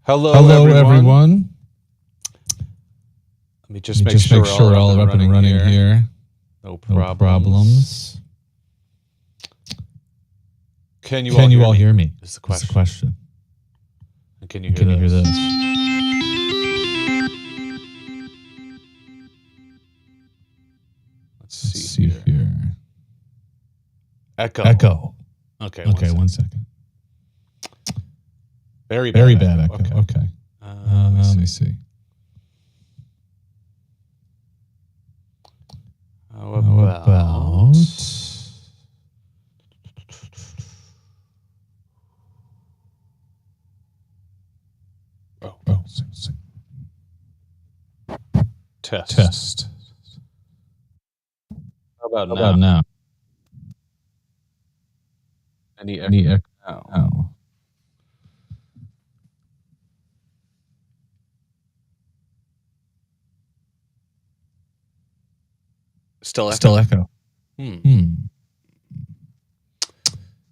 Hello, everyone. Let me just make sure we're all up and running here. No problems. Can you all hear me? Is the question. And can you hear this? Let's see here. Echo. Okay, 1 second. Very bad echo. Okay. Let me see. How about... Test. How about now? Any echo now? Still echo.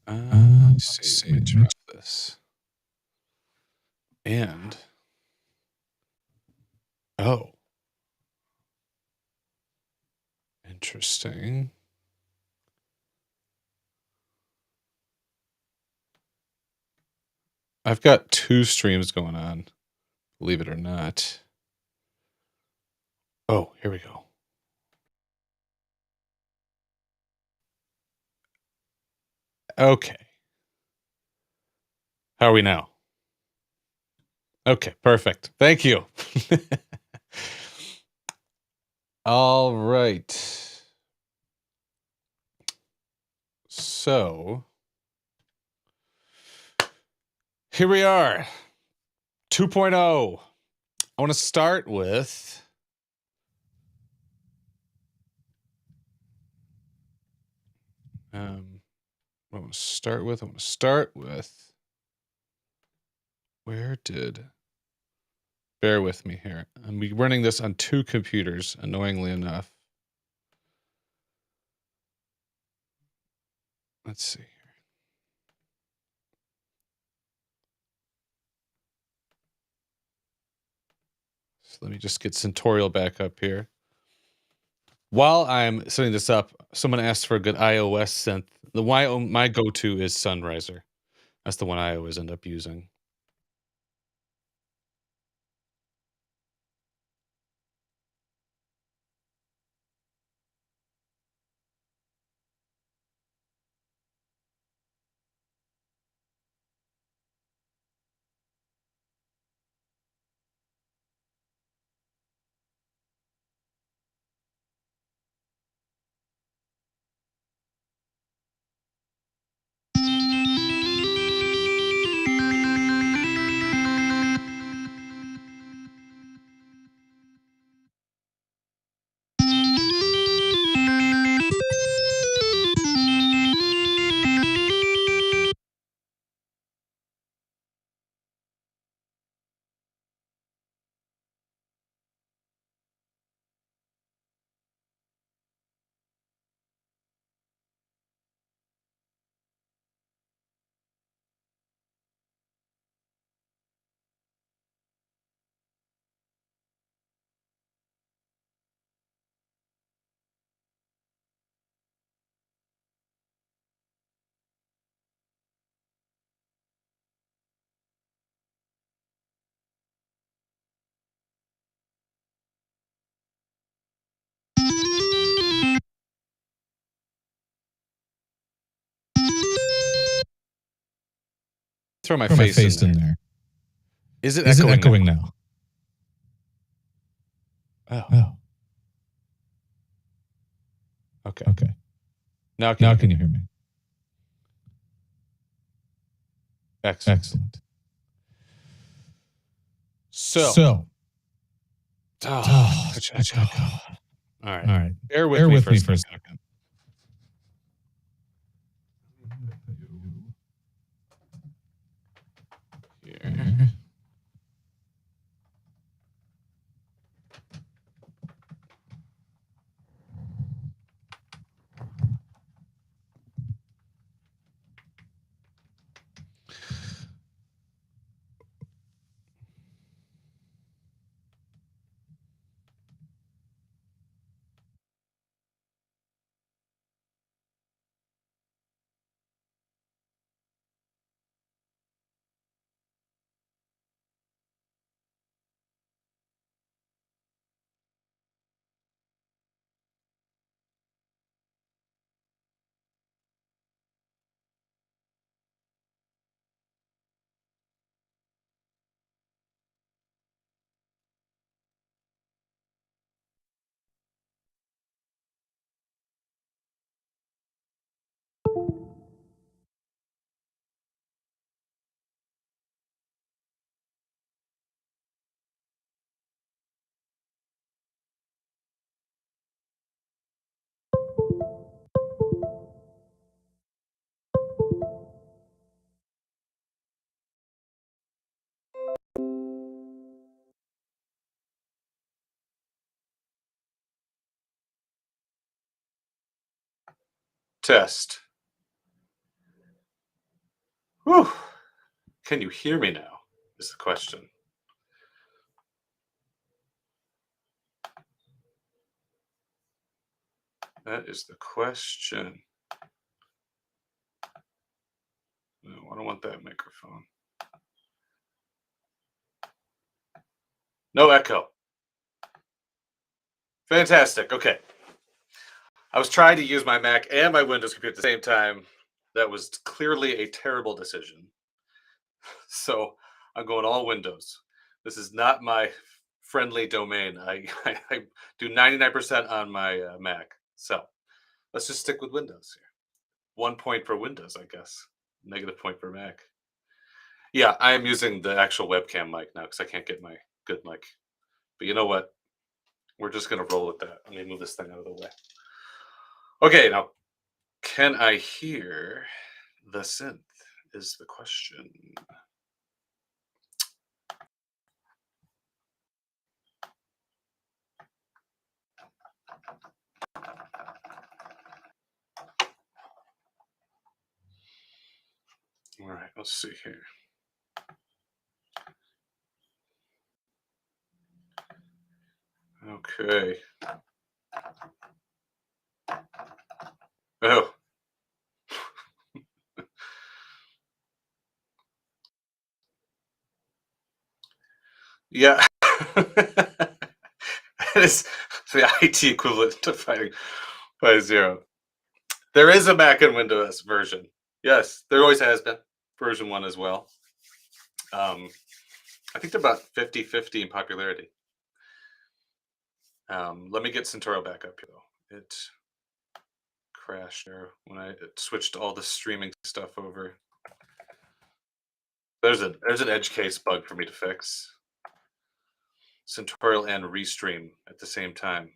Let's see. Let me try this. And interesting. I've got 2 streams going on, believe it or not. Oh, here we go. Okay. How are we now? Okay, perfect. Thank you. All right. So, here we are. 2.0. I want to start with... I want to start with... Where did... Bear with me here. I'm running this on 2 computers, annoyingly enough. Let's see here. So let me just get Syntorial back up here. While I'm setting this up, someone asked for a good iOS synth. My go-to is Sunriser. That's the one I always end up using. Throw my face in there. Is it echoing now? Oh. Okay. Now can you hear me? Excellent. So. All right. Bear with me for a second. Here. Test. Whew. Can you hear me now? Is the question. That is the question. No, I don't want that microphone. No echo. Fantastic. Okay. I was trying to use my Mac and my Windows computer at the same time. That was clearly a terrible decision. So I'm going all Windows. This is not my friendly domain. I do 99% on my Mac. So let's just stick with Windows here. 1 point for Windows, I guess. Negative point for Mac. Yeah, I am using the actual webcam mic now because I can't get my good mic. But you know what? We're just going to roll with that. Let me move this thing out of the way. Okay, now, can I hear the synth is the question. All right, let's see here. Okay. Oh. Yeah. That is the IT equivalent to fighting by zero. There is a Mac and Windows version. Yes, there always has been. Version 1 as well. I think they're about 50-50 in popularity. Let me get Syntorial back up here, though. It crashed there when I switched all the streaming stuff over. There's an edge case bug for me to fix. Syntorial and Restream at the same time.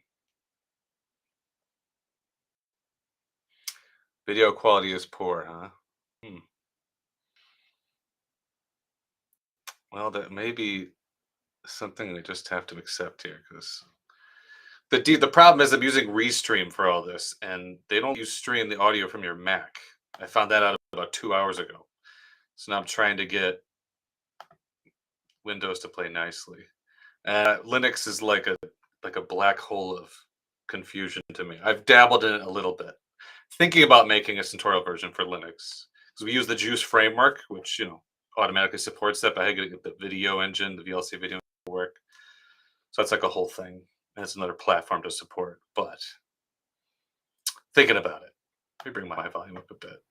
Video quality is poor, huh? Well, that may be something we just have to accept here, because the problem is I'm using Restream for all this, and they don't stream the audio from your Mac. I found that out about 2 hours ago. So now I'm trying to get Windows to play nicely. Linux is like a black hole of confusion to me. I've dabbled in it a little bit, thinking about making a Syntorial version for Linux, because we use the Juice framework, which automatically supports that. But I got to get the video engine, the VLC video to work. So that's like a whole thing. And it's another platform to support. But thinking about it. Let me bring my volume up a bit.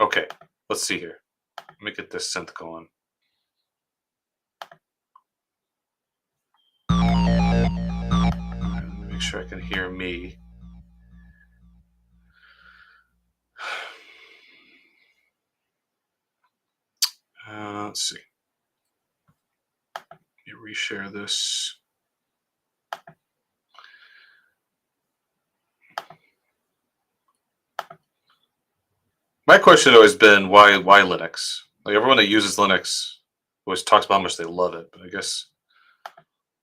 Okay, let's see here. Let me get this synth going. Make sure I can hear me. Let's see. Let me reshare this. My question has always been why Linux? Like, everyone that uses Linux always talks about how much they love it, but I guess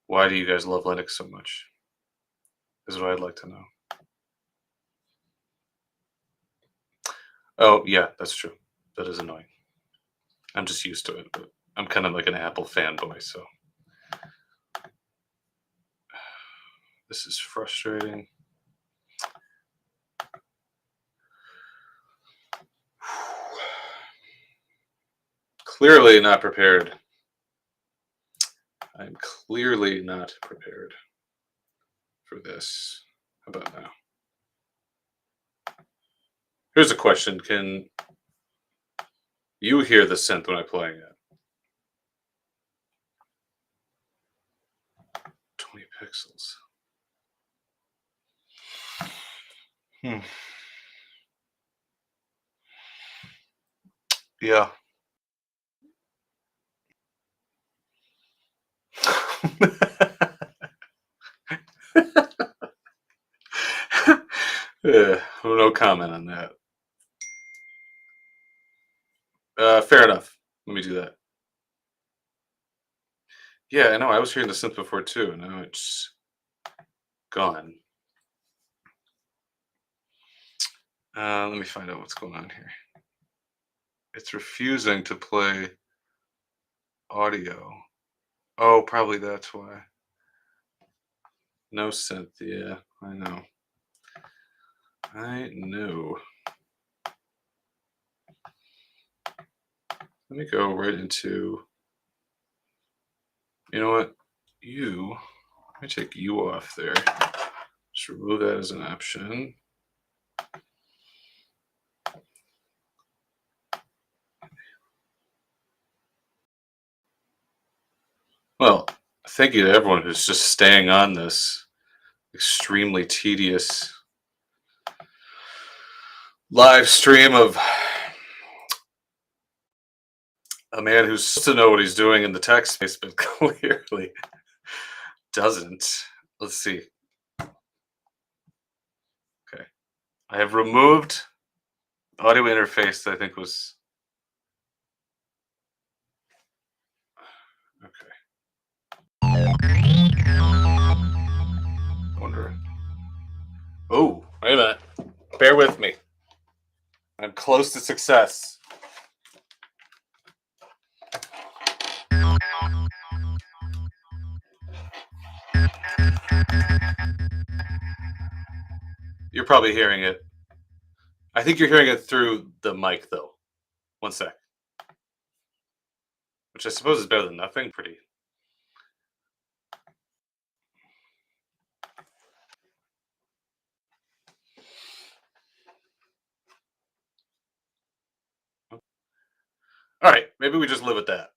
why do you guys love Linux so much? Is what I'd like to know. Oh yeah, that's true. That is annoying. I'm just used to it, but I'm kind of like an Apple fanboy, so this is frustrating. Clearly not prepared. I'm clearly not prepared for this. How about now? Here's a question. Can you hear the synth when I'm playing it? 20 pixels. Yeah. No comment on that. Fair enough. Let me do that. Yeah, I know. I was hearing the synth before too, and now it's gone. Let me find out what's going on here. It's refusing to play audio. Oh, probably that's why. No synth. Yeah, I know. I know. Let me go right into. You know what? Let me take you off there. Just remove that as an option. Well, thank you to everyone who's just staying on this extremely tedious live stream of a man who's supposed to know what he's doing in the tech space, but clearly doesn't. Let's see. Okay. I have removed audio interface that I think was. Okay. I wonder. Oh, wait a minute. Bear with me. I'm close to success. You're probably hearing it. I think you're hearing it through the mic, though. One sec. Which I suppose is better than nothing. Pretty. All right, maybe we just live with that.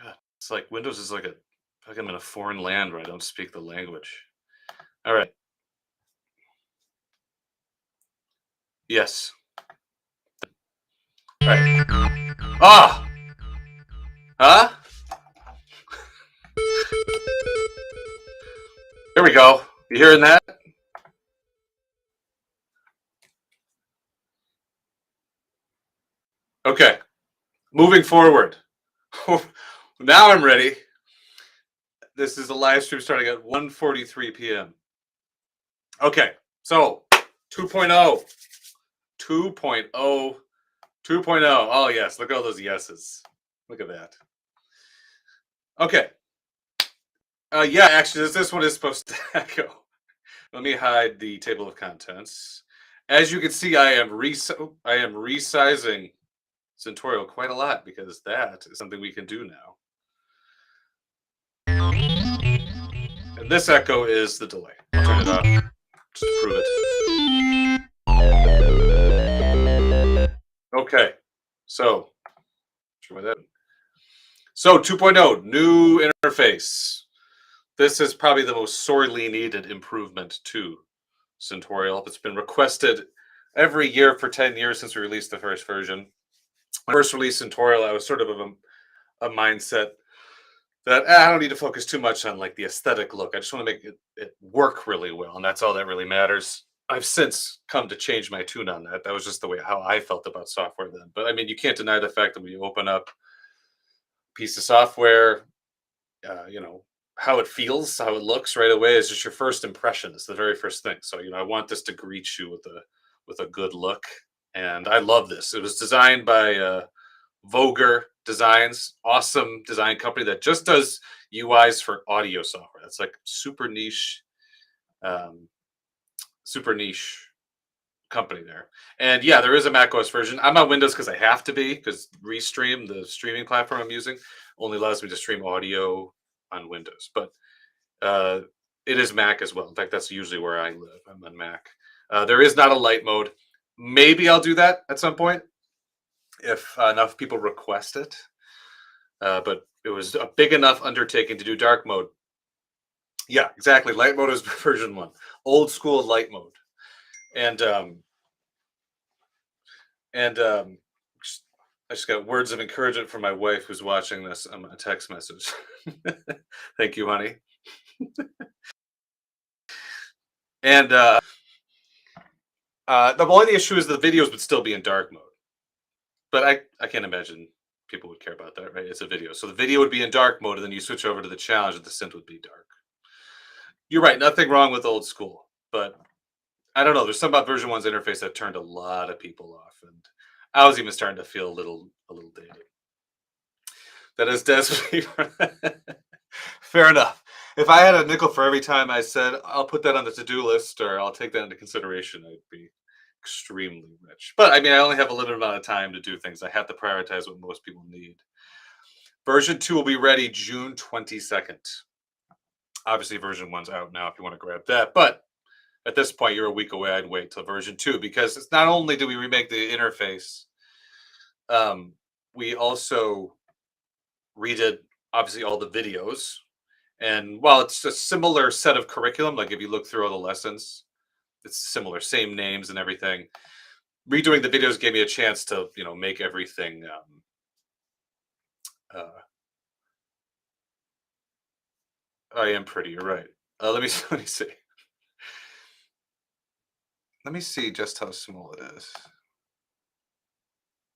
God, it's like Windows is like I'm in a foreign land where I don't speak the language. All right. Yes. All right. Ah! Huh? There we go. You hearing that? Okay. Moving forward. Now I'm ready. This is a live stream starting at 1:43 p.m. Okay. So, 2.0. 2.0. 2.0. Oh, yes. Look at all those yeses. Look at that. Okay. Yeah, actually, this one is supposed to echo. Let me hide the table of contents. As you can see, I am resizing Syntorial quite a lot because that is something we can do now. And this echo is the delay. I'll turn it off just to prove it. Okay, so 2.0, new interface. This is probably the most sorely needed improvement to Syntorial. It's been requested every year for 10 years since we released the first version. When I first released Syntorial, I was sort of a mindset that I don't need to focus too much on like the aesthetic look. I just want to make it work really well, and that's all that really matters. I've since come to change my tune on that. That was just the way how I felt about software then. But I mean, you can't deny the fact that when you open up a piece of software, how it feels, how it looks right away is just your first impression. It's the very first thing. So I want this to greet you with a good look, and I love this. It was designed by Voger Designs, awesome design company that just does UIs for audio software. That's like super niche company there. And yeah, there is a Mac OS version. I'm on Windows because I have to be, because Restream, the streaming platform I'm using, only allows me to stream audio on Windows. But it is Mac as well. In fact, that's usually where I live. I'm on Mac. There is not a light mode. Maybe I'll do that at some point if enough people request it. But it was a big enough undertaking to do dark mode. Yeah, exactly. Light mode is version 1. Old school light mode. And I just got words of encouragement from my wife who's watching this on a text message. Thank you, honey. And the only issue is the videos would still be in dark mode. But I can't imagine people would care about that, right? It's a video. So the video would be in dark mode, and then you switch over to the challenge, and the synth would be dark. You're right. Nothing wrong with old school, but I don't know. There's something about version one's interface that turned a lot of people off, and I was even starting to feel a little dated. That is desperately fair enough. If I had a nickel for every time I said I'll put that on the to-do list or I'll take that into consideration, I'd be extremely rich. But I mean, I only have a limited amount of time to do things. I have to prioritize what most people need. Version 2 will be ready June 22nd. Obviously, version 1's out now if you want to grab that. But at this point, you're a week away. I'd wait till version 2 because it's not only do we remake the interface, we also redid obviously all the videos. And while it's a similar set of curriculum, like if you look through all the lessons, it's similar, same names and everything. Redoing the videos gave me a chance to, make everything. I am pretty. You're right. Let me let me see. Let me see just how small it is.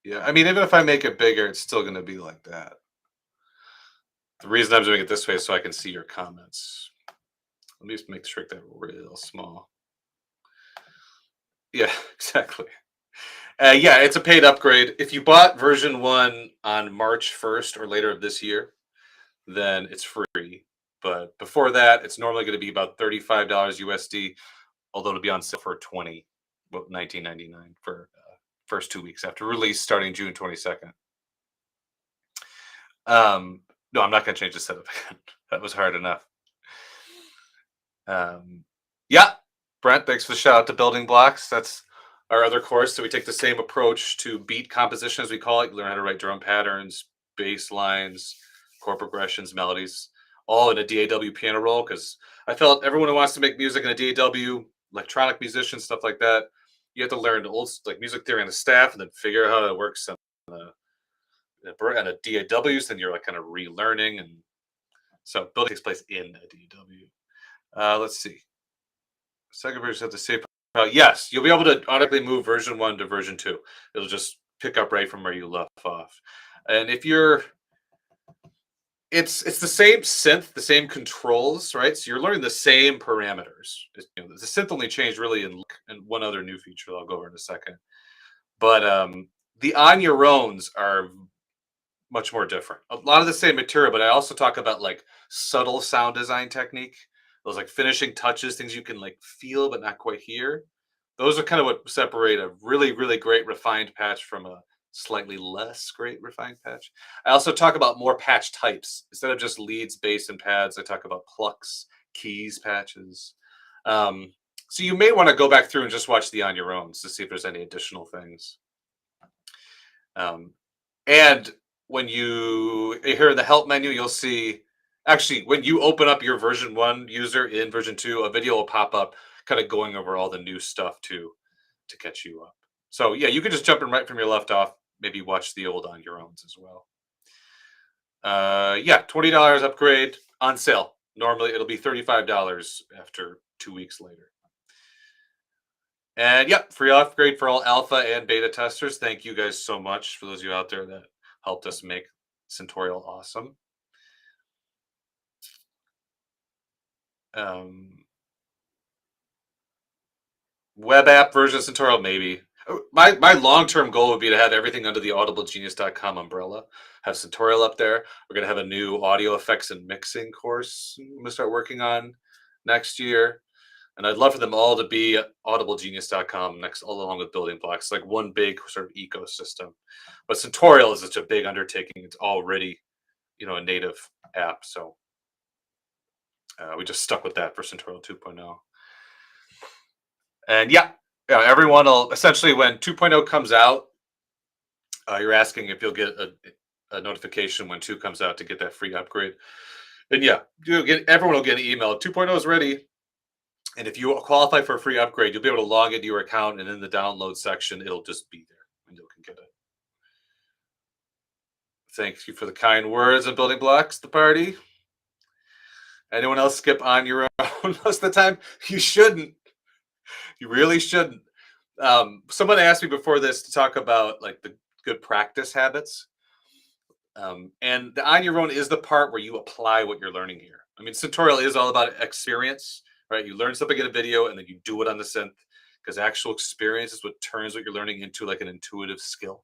Yeah, I mean, even if I make it bigger, it's still going to be like that. The reason I'm doing it this way is so I can see your comments. Let me just make sure that real small. Yeah, exactly. Yeah, it's a paid upgrade. If you bought version 1 on March 1st or later of this year, then it's free. But before that, it's normally going to be about $35 USD, although it'll be on sale for $19.99 for first 2 weeks after release, starting June 22nd. No, I'm not going to change the setup again. That was hard enough. Yeah, Brent, thanks for the shout out to Building Blocks. That's our other course. So we take the same approach to beat composition, as we call it. You learn how to write drum patterns, bass lines, chord progressions, melodies, all in a DAW piano roll. Because I felt everyone who wants to make music in a DAW, electronic musicians, stuff like that, you have to learn like music theory on the staff and then figure out how it works on a DAWs. Then you're like kind of relearning, and so building takes place in a DAW. Let's see. Second version have to save. Yes, you'll be able to automatically move version 1 to version 2. It'll just pick up right from where you left off. And if you're, it's the same synth, the same controls, right? So you're learning the same parameters. The synth only changed really in one other new feature that I'll go over in a second. But the on your owns are much more different. A lot of the same material, but I also talk about like subtle sound design technique. Those like finishing touches, things you can like feel but not quite hear. Those are kind of what separate a really, really great refined patch from a slightly less great refined patch. I also talk about more patch types. Instead of just leads, bass, and pads, I talk about plucks, keys, patches. So you may want to go back through and just watch the on your own to see if there's any additional things. And when you here in the help menu, you'll see actually when you open up your version 1 user in version 2, a video will pop up kind of going over all the new stuff to catch you up. So yeah, you can just jump in right from your left off, maybe watch the old on your own as well. Yeah, $20 upgrade on sale. Normally it'll be $35 after 2 weeks later. And yep, free upgrade for all alpha and beta testers. Thank you guys so much for those of you out there that helped us make Syntorial awesome. Web app version of Syntorial, maybe. My long-term goal would be to have everything under the audiblegenius.com umbrella. Have Syntorial up there. We're going to have a new audio effects and mixing course I'm going to start working on next year. And I'd love for them all to be audiblegenius.com next, all along with Building Blocks, like one big sort of ecosystem. But Syntorial is such a big undertaking. It's already, a native app. So we just stuck with that for Syntorial 2.0. And yeah, everyone will essentially, when 2.0 comes out, you're asking if you'll get a notification when 2 comes out to get that free upgrade. And yeah, everyone will get an email. 2.0 is ready. And if you qualify for a free upgrade, you'll be able to log into your account, and in the download section, it'll just be there and you can get it. Thank you for the kind words on Building Blocks, the party. Anyone else skip on your own most of the time? You shouldn't. You really shouldn't. Someone asked me before this to talk about like the good practice habits. And the on your own is the part where you apply what you're learning here. I mean, Syntorial is all about experience, right? You learn something in a video and then you do it on the synth, because actual experience is what turns what you're learning into like an intuitive skill.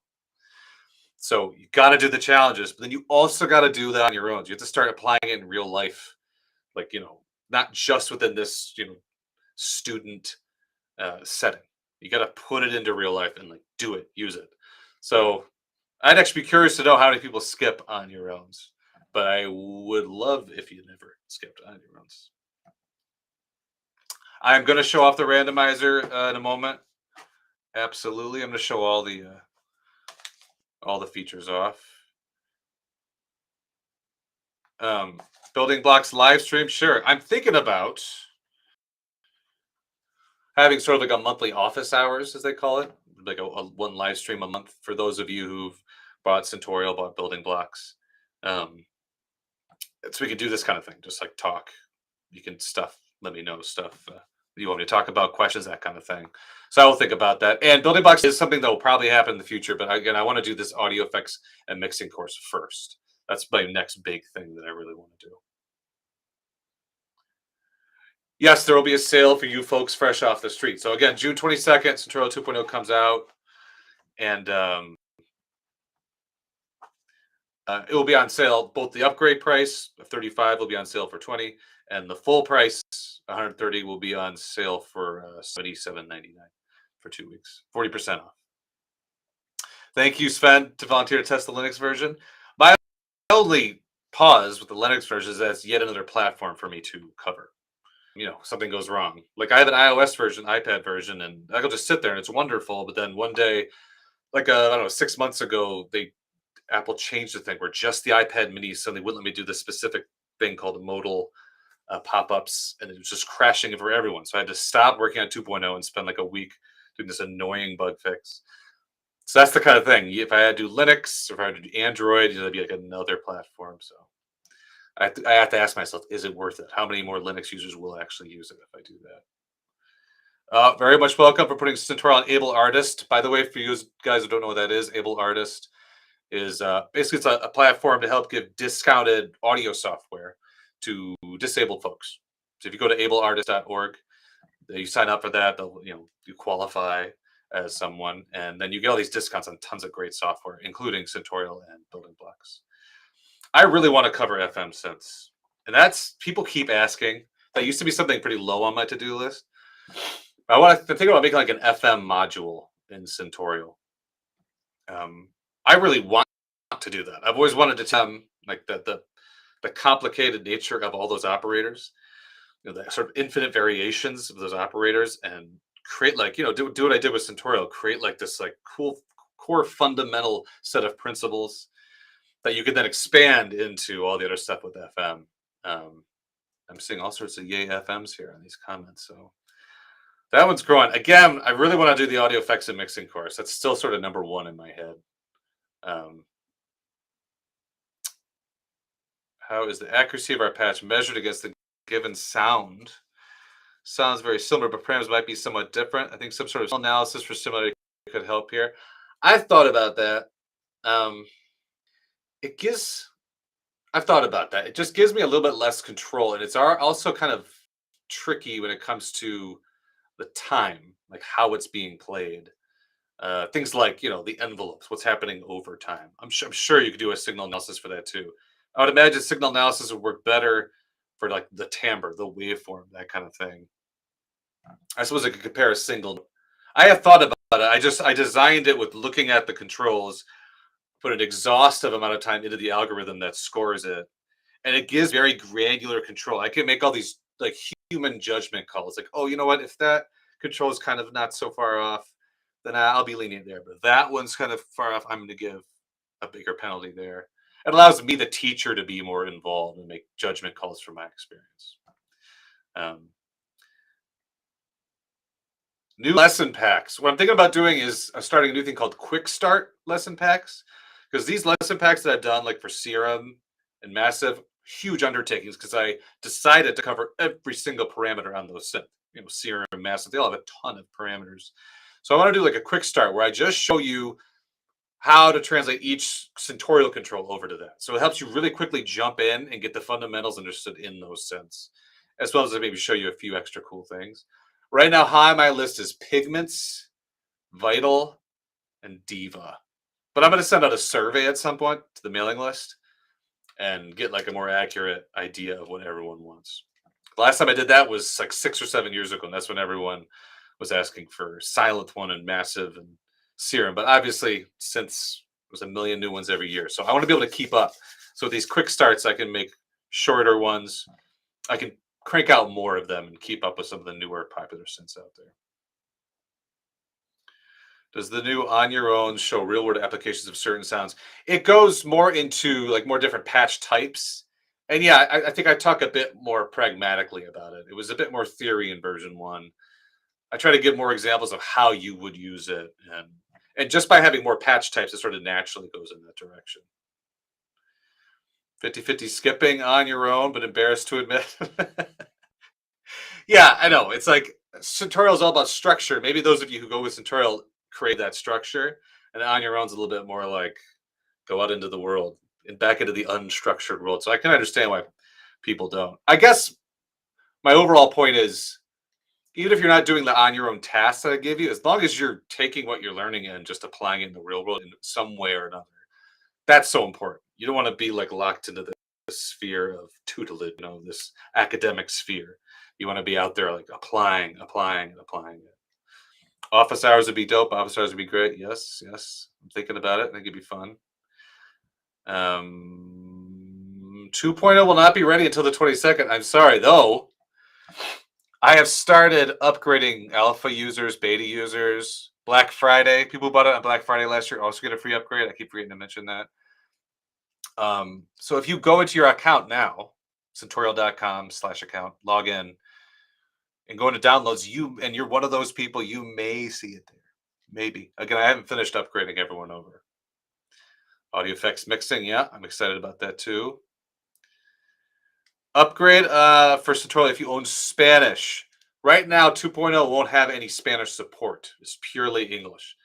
So you got to do the challenges, but then you also got to do that on your own. You have to start applying it in real life, like, not just within this, student setting. You got to put it into real life and like do it, use it. So I'd actually be curious to know how many people skip on your owns, but I would love if you never skipped on your owns. I'm going to show off the randomizer in a moment. Absolutely, I'm going to show all the features off. Building blocks live stream, sure. I'm thinking about having sort of like a monthly office hours, as they call it, like a one live stream a month for those of you who've bought Syntorial, bought building blocks. So we could do this kind of thing, just like talk. You can let me know stuff you want me to talk about, questions, that kind of thing. So I will think about that. And building blocks is something that will probably happen in the future. But again, I want to do this audio effects and mixing course first. That's my next big thing that I really want to do. Yes, there will be a sale for you folks fresh off the street. So again, June 22nd, Syntorial 2.0 comes out. And it will be on sale. Both the upgrade price of $35 will be on sale for $20, and the full price $130 will be on sale for $77.99 for 2 weeks, 40% off. Thank you, Sven, to volunteer to test the Linux version. My only pause with the Linux version is that it's yet another platform for me to cover. Something goes wrong. Like I have an iOS version, iPad version, and I can just sit there and it's wonderful. But then one day, like I don't know, 6 months ago, Apple changed the thing where just the iPad mini suddenly wouldn't let me do this specific thing called the modal pop-ups, and it was just crashing for everyone. So I had to stop working on 2.0 and spend like a week doing this annoying bug fix. So that's the kind of thing. If I had to do Linux or if I had to do Android, it'd be like another platform. So I have to ask myself, is it worth it? How many more Linux users will actually use it if I do that? Very much welcome for putting Syntorial on Able Artist. By the way, for you guys who don't know what that is, Able Artist is basically it's a platform to help give discounted audio software to disabled folks. So if you go to ableartist.org, you sign up for that. You qualify as someone, and then you get all these discounts on tons of great software, including Syntorial and building blocks. I really want to cover FM synths, and that's people keep asking. That used to be something pretty low on my to-do list. I want to think about making like an FM module in Syntorial. I really want to do that. I've always wanted to like the complicated nature of all those operators, the sort of infinite variations of those operators, and create like do what I did with Syntorial, create like this like cool core fundamental set of principles that you could then expand into all the other stuff with FM. I'm seeing all sorts of yay FMs here in these comments, so that one's growing. Again, I really want to do the audio effects and mixing course. That's still sort of number one in my head. How is the accuracy of our patch measured against the given sound? Sounds very similar, but parameters might be somewhat different. I think some sort of analysis for similarity could help here. I've thought about that. I've thought about that. It just gives me a little bit less control, and it's also kind of tricky when it comes to the time, like how it's being played. Things like the envelopes, what's happening over time. I'm sure you could do a signal analysis for that too. I would imagine signal analysis would work better for like the timbre, the waveform, that kind of thing. I suppose I could compare a single. I have thought about it. I designed it with looking at the controls, put an exhaustive amount of time into the algorithm that scores it, and it gives very granular control. I can make all these like human judgment calls, like, oh, you know what? If that control is kind of not so far off, then I'll be lenient there. But that one's kind of far off. I'm going to give a bigger penalty there. It allows me, the teacher, to be more involved and make judgment calls from my experience. New lesson packs. What I'm thinking about doing is starting a new thing called Quick Start lesson packs, because these lesson packs that I've done, like for Serum and Massive, huge undertakings, because I decided to cover every single parameter on those synth. Serum and Massive, they all have a ton of parameters. So I want to do like a quick start where I just show you how to translate each Syntorial control over to that. So it helps you really quickly jump in and get the fundamentals understood in those synths, as well as maybe show you a few extra cool things. Right now, high on my list is Pigments, Vital, and Diva. But I'm going to send out a survey at some point to the mailing list and get like a more accurate idea of what everyone wants. The last time I did that was like 6 or 7 years ago, and that's when everyone was asking for Silent One and Massive and Serum. But obviously, since there's a million new ones every year, so I want to be able to keep up. So with these quick starts, I can make shorter ones. I can crank out more of them and keep up with some of the newer popular synths out there. Does the new On Your Own show real world applications of certain sounds? It goes more into like more different patch types. And yeah, I think I talk a bit more pragmatically about it. It was a bit more theory in version 1. I try to give more examples of how you would use it. And just by having more patch types, it sort of naturally goes in that direction. 50-50 skipping On Your Own, but embarrassed to admit. Yeah, I know. It's like Syntorial is all about structure. Maybe those of you who go with Syntorial create that structure, and On Your Own is a little bit more like go out into the world and back into the unstructured world. So I can understand why people don't. I guess my overall point is, even if you're not doing the On Your Own tasks that I give you, as long as you're taking what you're learning and just applying it in the real world in some way or another, that's so important. You don't want to be like locked into the sphere of tutelage, this academic sphere. You want to be out there like applying it. Office hours would be dope. Office hours would be great. Yes. I'm thinking about it. I think it'd be fun. 2.0 will not be ready until the 22nd. I'm sorry, though. I have started upgrading alpha users, beta users. Black Friday. People who bought it on Black Friday last year also get a free upgrade. I keep forgetting to mention that. So if you go into your account now, Syntorial.com/account, log in, and go into downloads, and you're one of those people, you may see it there. Maybe. Again, I haven't finished upgrading everyone over. Audio effects mixing, yeah, I'm excited about that too. Upgrade for Syntorial if you own Spanish. Right now, 2.0 won't have any Spanish support. It's purely English.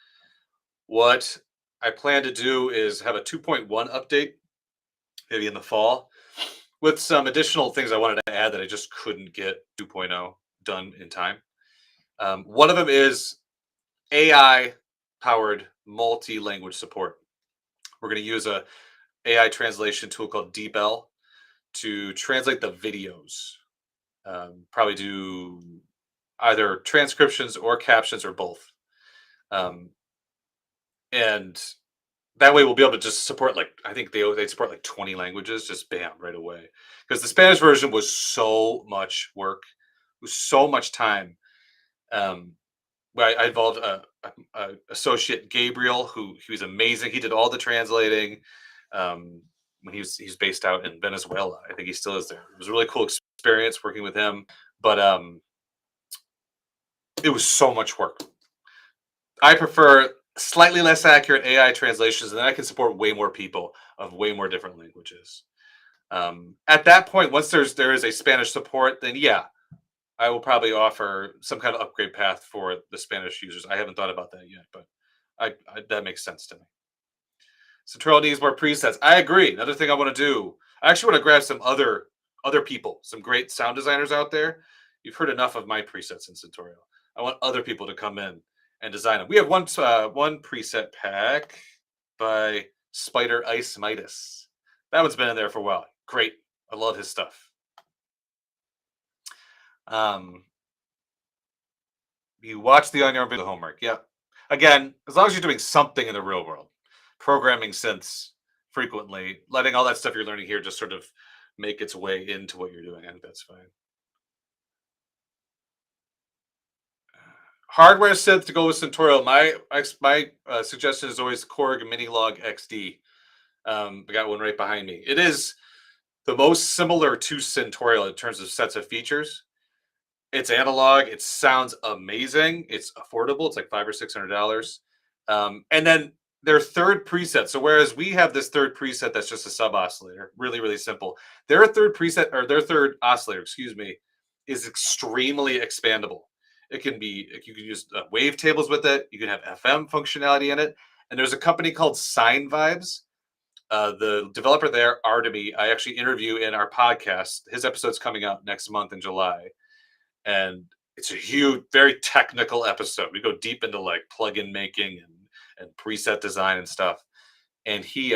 What I plan to do is have a 2.1 update, maybe in the fall, with some additional things I wanted to add that I just couldn't get 2.0 done in time. One of them is AI-powered multi-language support. We're going to use a AI translation tool called DeepL to translate the videos. Probably do either transcriptions or captions or both. And that way we'll be able to just support, like, I think they support like 20 languages, just bam, right away. Because the Spanish version was so much work. It was so much time. I involved a associate, Gabriel, he was amazing. He did all the translating when he's based out in Venezuela. I think he still is there. It was a really cool experience working with him, but it was so much work. I prefer slightly less accurate AI translations, and then I can support way more people of way more different languages. At that point, once there is a Spanish support, then yeah, I will probably offer some kind of upgrade path for the Spanish users. I haven't thought about that yet, but that makes sense to me. Syntorial needs more presets. I agree. Another thing I want to do, I actually want to grab some other people, some great sound designers out there. You've heard enough of my presets in Syntorial. I want other people to come in and design them. We have one preset pack by Spider Ice Midas. That one's been in there for a while. Great. I love his stuff. You watch the On Your Own video homework. Yeah. Again, as long as you're doing something in the real world, programming synths frequently, letting all that stuff you're learning here just sort of make its way into what you're doing. I think that's fine. Hardware synth to go with Syntorial. My suggestion is always Korg Minilog XD. I got one right behind me. It is the most similar to Syntorial in terms of sets of features. It's analog. It sounds amazing. It's affordable. It's like $500 or $600. And then their third preset. So whereas we have this third preset that's just a sub oscillator, really, really simple. Their third preset, or their third oscillator, is extremely expandable. It can be, you can use wave tables with it. You can have FM functionality in it. And there's a company called Sign Vibes. The developer there, Artemy, I actually interview in our podcast. His episode's coming out next month in July. And it's a huge, very technical episode. We go deep into like plugin making and preset design and stuff. And he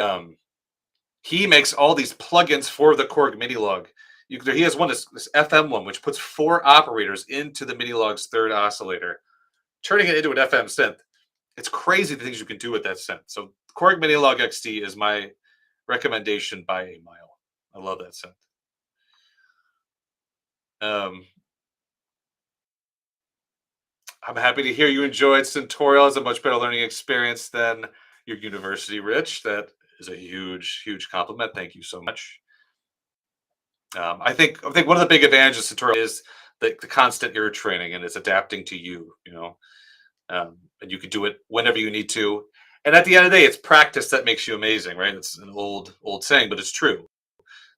makes all these plugins for the Korg Minilog. He has one, this FM one, which puts 4 operators into the Minilog's 3rd oscillator, turning it into an FM synth. It's crazy the things you can do with that synth. So Korg Minilog XT is my recommendation by a mile. I love that synth. I'm happy to hear you enjoyed Syntorial. It's a much better learning experience than your university, Rich. That is a huge, huge compliment. Thank you so much. I think one of the big advantages of Syntorial is the constant ear training, and it's adapting to you. And you can do it whenever you need to. And at the end of the day, it's practice that makes you amazing, right? It's an old saying, but it's true.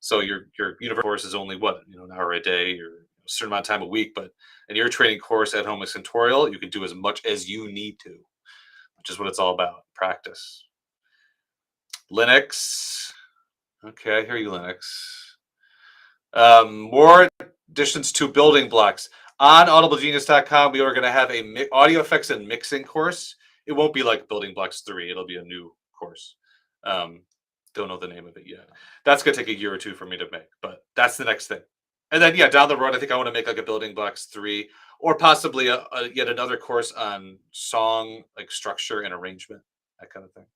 So your university course is only an hour a day or a certain amount of time a week, but in your training course at home with Syntorial, you can do as much as you need to, which is what it's all about, practice. Linux. Okay, I hear you, Linux. More additions to building blocks. On audiblegenius.com, we are going to have a audio effects and mixing course. It won't be like Building Blocks 3. It'll be a new course. Don't know the name of it yet. That's going to take a year or 2 for me to make, but that's the next thing. And then, down the road, I think I want to make like a Building Blocks 3 or possibly yet another course on song, like structure and arrangement, that kind of thing.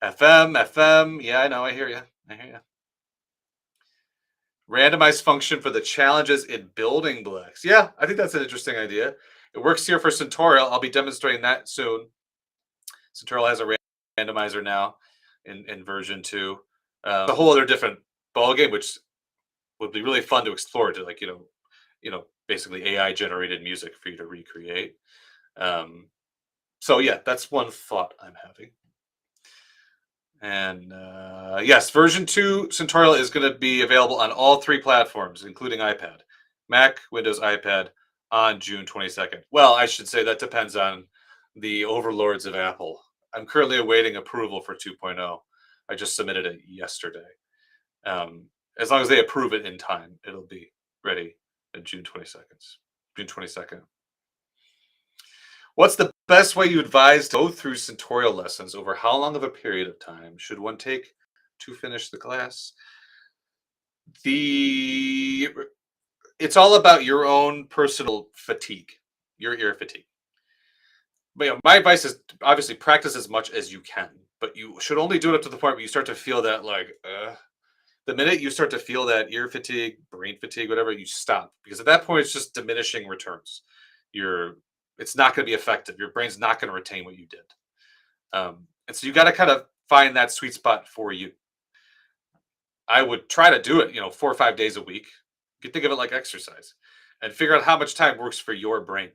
FM. Yeah, I know. I hear you. Randomized function for the challenges in building blocks. Yeah, I think that's an interesting idea. It works here for Syntorial. I'll be demonstrating that soon. Syntorial has a randomizer now in version 2. A whole other different ballgame, which would be really fun to explore, to like, basically AI generated music for you to recreate. So yeah, that's one thought I'm having. And yes, version 2 Syntorial is going to be available on all 3 platforms, including iPad, Mac, Windows, iPad, on June 22nd. Well, I should say that depends on the overlords of Apple. I'm currently awaiting approval for 2.0. I just submitted it yesterday. As long as they approve it in time, it'll be ready on June 22nd. What's the best way you advise to go through Syntorial lessons? Over how long of a period of time should one take to finish the class? It's all about your own personal fatigue, your ear fatigue. But my advice is obviously practice as much as you can, but you should only do it up to the point where you start to feel that the minute you start to feel that ear fatigue, brain fatigue, whatever, you stop, because at that point it's just diminishing returns. It's not going to be effective. Your brain's not going to retain what you did. And so you got to kind of find that sweet spot for you. I would try to do it, 4 or 5 days a week. You can think of it like exercise and figure out how much time works for your brain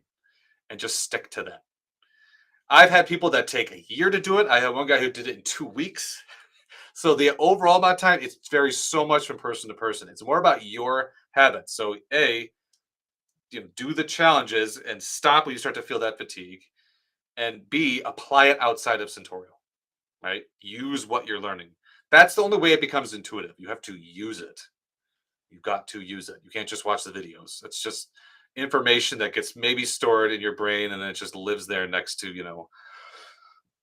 and just stick to that. I've had people that take a year to do it. I had one guy who did it in 2 weeks. So the overall amount of time, it varies so much from person to person. It's more about your habits. So do the challenges and stop when you start to feel that fatigue, and B, apply it outside of Syntorial, right? Use what you're learning. That's the only way it becomes intuitive. You have to use it. You've got to use it. You can't just watch the videos. It's just information that gets maybe stored in your brain and then it just lives there next to,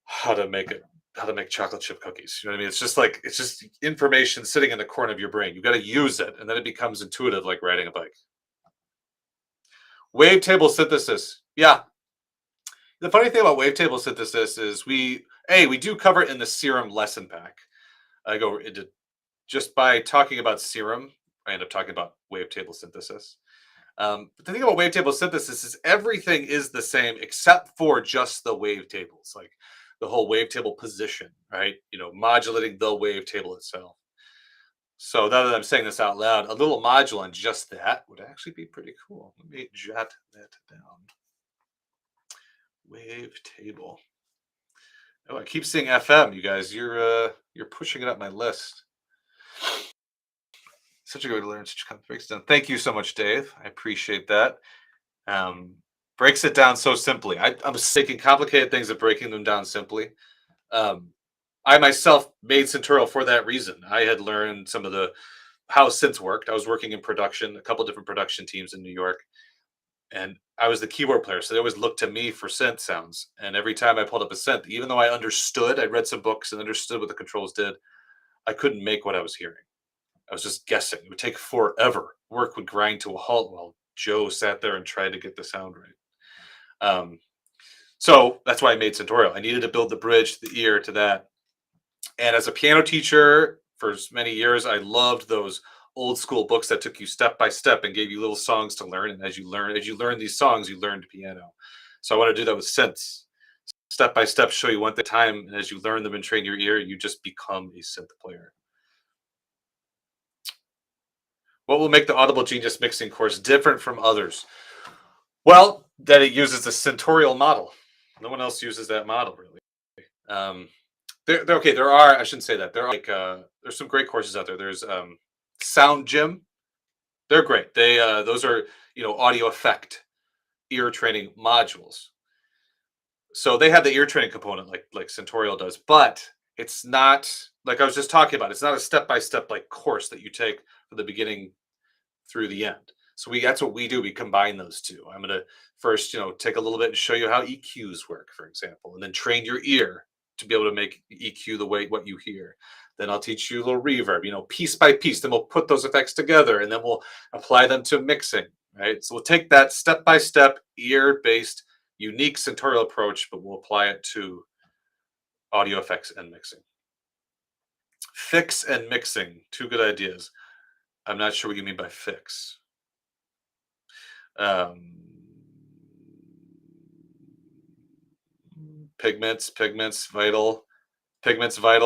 how to make chocolate chip cookies. You know what I mean? It's just information sitting in the corner of your brain. You got to use it, and then it becomes intuitive, like riding a bike. Wavetable synthesis. Yeah. The funny thing about wavetable synthesis is we do cover it in the Serum lesson pack. I go into, just by talking about Serum, I end up talking about wavetable synthesis. But the thing about wavetable synthesis is everything is the same except for just the wavetables, like the whole wavetable position, right? Modulating the wavetable itself. So now that I'm saying this out loud, a little module on just that would actually be pretty cool. Let me jot that down. Wavetable. Oh, I keep seeing FM, you guys. You're pushing it up my list. Such a good way to learn such complex breaks down. Thank you so much, Dave. I appreciate that. Breaks it down so simply. I'm taking complicated things and breaking them down simply. I myself made Syntorial for that reason. I had learned some of the how synths worked. I was working in production, a couple different production teams in New York, and I was the keyboard player. So they always looked to me for synth sounds. And every time I pulled up a synth, even though I understood, I read some books and understood what the controls did, I couldn't make what I was hearing. I was just guessing. It would take forever. Work would grind to a halt while Joe sat there and tried to get the sound right. So that's why I made Syntorial. I needed to build the bridge, the ear to that. And as a piano teacher for many years, I loved those old school books that took you step by step and gave you little songs to learn. And as you learn these songs, you learned piano. So I want to do that with synths. Step by step, show you one thing at a time. And as you learn them and train your ear, you just become a synth player. What will make the Audible Genius mixing course different from others? Well, that it uses the Syntorial model. No one else uses that model, really. Okay. There are. I shouldn't say that. There are there's some great courses out there. There's Sound Gym. They're great. Those are audio effect ear training modules. So they have the ear training component like Syntorial does, but it's not like I was just talking about. It's not a step by step like course that you take from the beginning through the end. So that's what we do. We combine those two. I'm going to first, take a little bit and show you how EQs work, for example, and then train your ear to be able to make EQ the way what you hear. Then I'll teach you a little reverb, piece by piece. Then we'll put those effects together and then we'll apply them to mixing, right? So we'll take that step by step ear-based unique Syntorial approach, but we'll apply it to audio effects and mixing. Fix and mixing, two good ideas. I'm not sure what you mean by fix. Pigments, vital,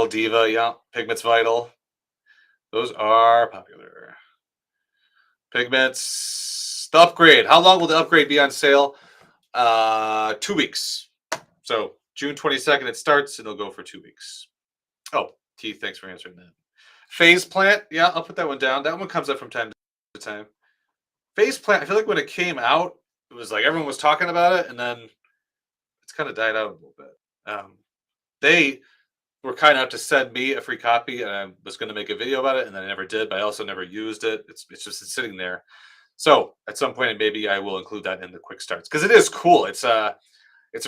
diva. Yeah, pigments, vital. Those are popular. Pigments, the upgrade. How long will the upgrade be on sale? 2 weeks. So June 22nd it starts and it'll go for 2 weeks. Oh, Keith, thanks for answering that. Phase plant, yeah, I'll put that one down. That one comes up from time to time. Phase plant, I feel like when it came out, it was like everyone was talking about it, and then it's kind of died out a little bit. They were kind enough to send me a free copy, and I was going to make a video about it, and then I never did, but I also never used it. It's just sitting there. So at some point, maybe I will include that in the quick starts because it is cool. It's a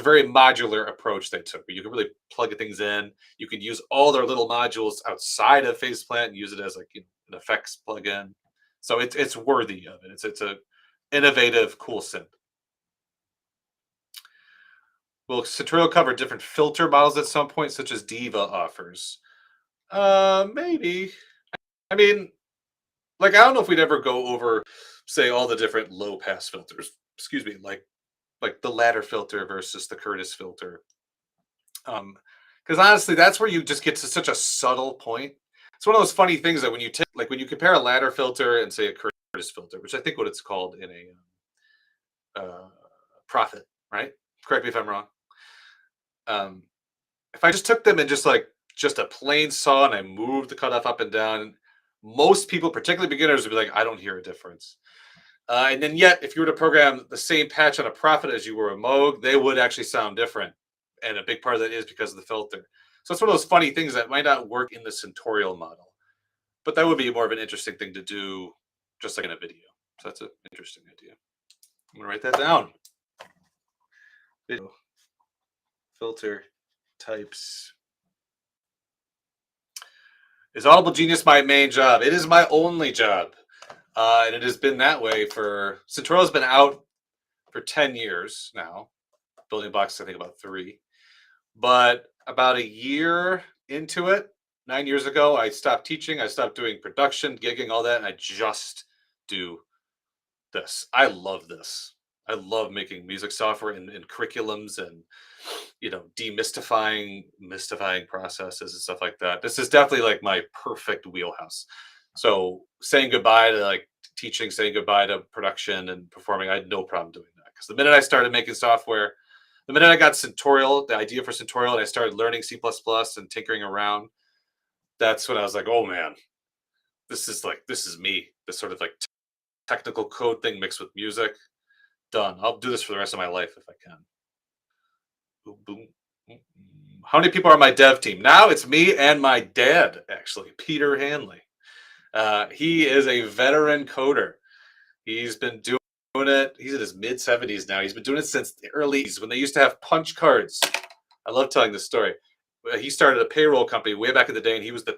very modular approach they took, where you can really plug things in. You can use all their little modules outside of Phase Plant and use it as like an effects plugin. So it's worthy of it. It's a innovative, cool synth. Will Syntorial cover different filter models at some point, such as Diva offers? Maybe. I mean, I don't know if we'd ever go over, say, all the different low pass filters. Excuse me, like the ladder filter versus the Curtis filter. Because honestly, that's where you just get to such a subtle point. It's one of those funny things that when you take, when you compare a ladder filter and say a Curtis filter, which I think what it's called in a Prophet, right? Correct me if I'm wrong. If I just took them and just a plain saw and I moved the cutoff up and down, most people, particularly beginners, would be like, I don't hear a difference. And then yet, if you were to program the same patch on a Prophet as you were a Moog, they would actually sound different. And a big part of that is because of the filter. So it's one of those funny things that might not work in the Syntorial model. But that would be more of an interesting thing to do, just like in a video. So that's an interesting idea. I'm going to write that down. Video filter types. Is Audible Genius my main job? It is my only job. And it has been that way for... Syntorial has been out for 10 years now. Building blocks, I think, about 3. But about a year into it, 9 years ago, I stopped teaching. I stopped doing production, gigging, all that, and I just do this. I love this. I love making music software and curriculums and, mystifying processes and stuff like that. This is definitely like my perfect wheelhouse. So saying goodbye to teaching, saying goodbye to production and performing, I had no problem doing that. Because the minute I started making software, the minute I got Syntorial, the idea for Syntorial, and I started learning C++ and tinkering around, that's when I was like, oh man, this is me. This sort of technical code thing mixed with music. Done. I'll do this for the rest of my life if I can. Boom, boom, How many people are on my dev team? Now it's me and my dad, actually, Peter Hanley. He is a veteran coder. He's been doing it. He's in his mid 70s now. He's been doing it since the early 80s when they used to have punch cards. I love telling this story. He started a payroll company way back in the day, and he was the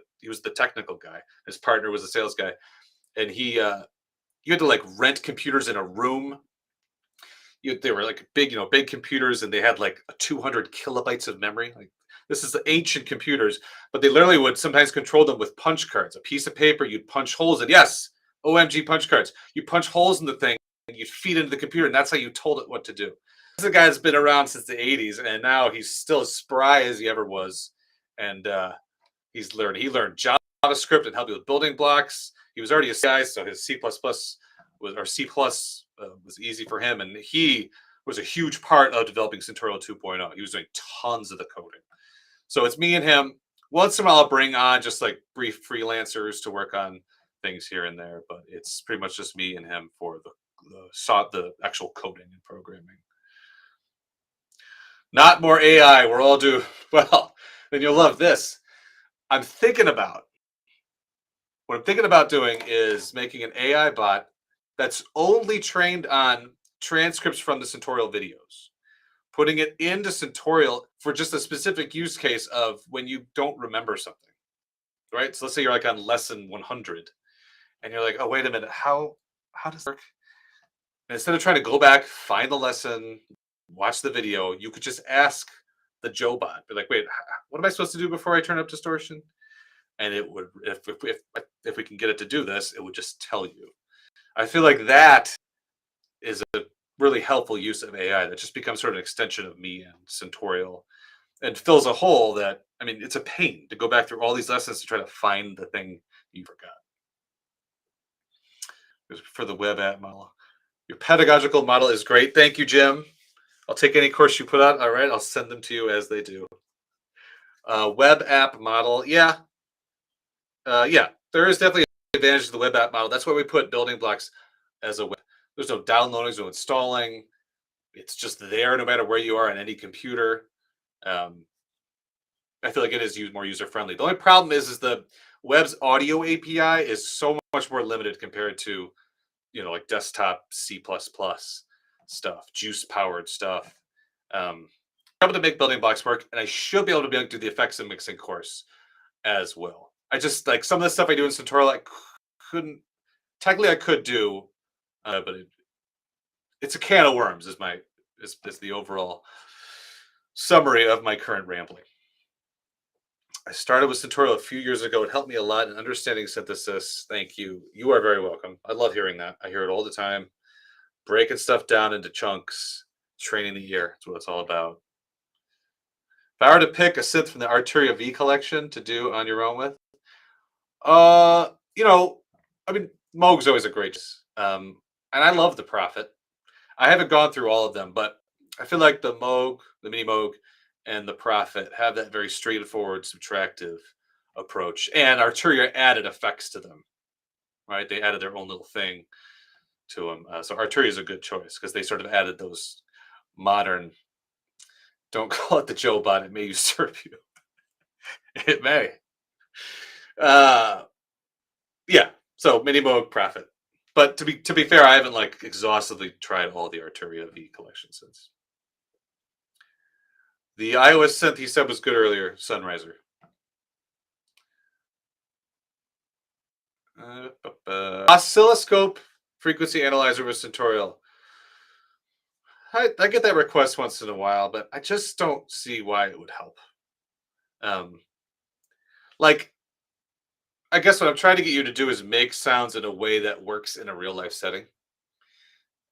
technical guy. His partner was the sales guy, and you had to like rent computers in a room. They were like big computers, and they had like 200 kilobytes of memory. Like this is the ancient computers, but they literally would sometimes control them with punch cards. A piece of paper, you'd punch holes in. Yes, OMG punch cards. You punch holes in the thing, and you'd feed into the computer, and that's how you told it what to do. This is a guy that's been around since the 80s, and now he's still as spry as he ever was. And he learned JavaScript and helped you with building blocks. He was already a guy, so his C++ was easy for him, and he was a huge part of developing Syntorial 2.0. He was doing tons of the coding. So it's me and him. Once in a while, I'll bring on just like brief freelancers to work on things here and there, but it's pretty much just me and him for the actual coding and programming. Not more AI. We're all due. Well, then you'll love this. What I'm thinking about doing is making an AI bot that's only trained on transcripts from the Syntorial videos, putting it into Syntorial for just a specific use case of when you don't remember something, right? So let's say you're like on lesson 100 and you're like, oh, wait a minute, how does it work? And instead of trying to go back, find the lesson, watch the video, you could just ask the Joe bot, be like, wait, what am I supposed to do before I turn up distortion? And it would, if we can get it to do this, it would just tell you. I feel like that is a really helpful use of AI that just becomes sort of an extension of me and Syntorial and fills a hole that, I mean, it's a pain to go back through all these lessons to try to find the thing you forgot. For the web app model. Your pedagogical model is great. Thank you, Jim. I'll take any course you put out. All right, I'll send them to you as they do. Web app model. Yeah, there is definitely an advantage to the web app model. That's why we put building blocks as a web. There's no downloading, there's no installing. It's just there no matter where you are on any computer. I feel like it is more user-friendly. The only problem is the web's audio API is so much more limited compared to, like desktop C++ stuff, juice-powered stuff. I'm able to make building blocks work, and I should be able to do the effects and mixing course as well. I just like some of the stuff I do in Syntorial, I couldn't. Technically, I could do, but it's a can of worms. Is the overall summary of my current rambling. I started with Syntorial a few years ago. It helped me a lot in understanding synthesis. Thank you. You are very welcome. I love hearing that. I hear it all the time. Breaking stuff down into chunks, training the ear. That's what it's all about. If I were to pick a synth from the Arturia V collection to do on your own with, I mean, Moog's always a great, and I love the Prophet. I haven't gone through all of them, but I feel like the Moog, the Mini Moog, and the Prophet have that very straightforward subtractive approach, and Arturia added effects to them, right? They added their own little thing to them. So Arturia is a good choice because they sort of added those modern. Don't call it the Joe bot; it may usurp you. It may. Yeah. So Mini Moog, Prophet. But to be fair, I haven't like exhaustively tried all the Arturia V collection since. The iOS synth he said was good earlier, Sunriser. Oscilloscope frequency analyzer with Syntorial. I get that request once in a while, but I just don't see why it would help. I guess what I'm trying to get you to do is make sounds in a way that works in a real life setting.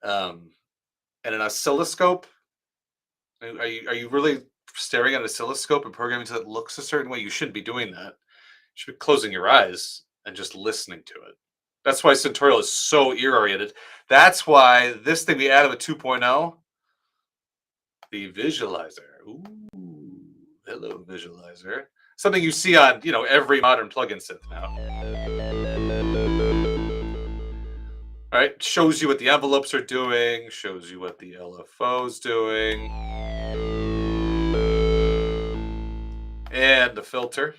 And an oscilloscope. Are you really staring at an oscilloscope and programming until it looks a certain way? You shouldn't be doing that. You should be closing your eyes and just listening to it. That's why Syntorial is so ear-oriented. That's why this thing we added with 2.0, the visualizer. Ooh, hello, visualizer. Something you see on, every modern plugin synth now. All right, shows you what the envelopes are doing, shows you what the LFO is doing. And the filter.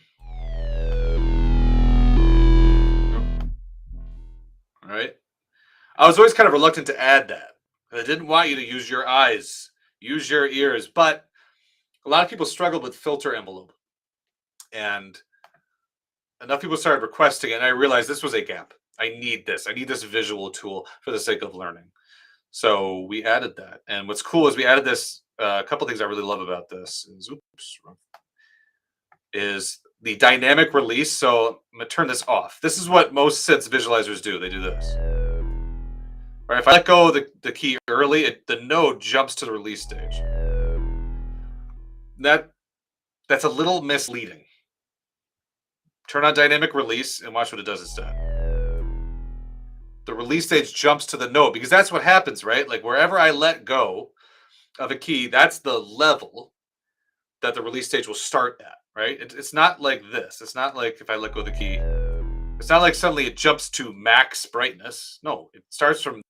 All right. I was always kind of reluctant to add that. I didn't want you to use your eyes, use your ears, but a lot of people struggled with filter envelope. And enough people started requesting it, and I realized this was a gap. I need this. I need this visual tool for the sake of learning. So we added that. And what's cool is we added this. A couple things I really love about this is the dynamic release. So I'm going to turn this off. This is what most synth visualizers do. They do this. Right, if I let go of the key early, the node jumps to the release stage. That's a little misleading. Turn on dynamic release and watch what it does instead. The release stage jumps to the node because that's what happens, right? Like wherever I let go of a key, that's the level that the release stage will start at, right? It's not like this. It's not like if I let go of the key, it's not like suddenly it jumps to max brightness. No, it starts from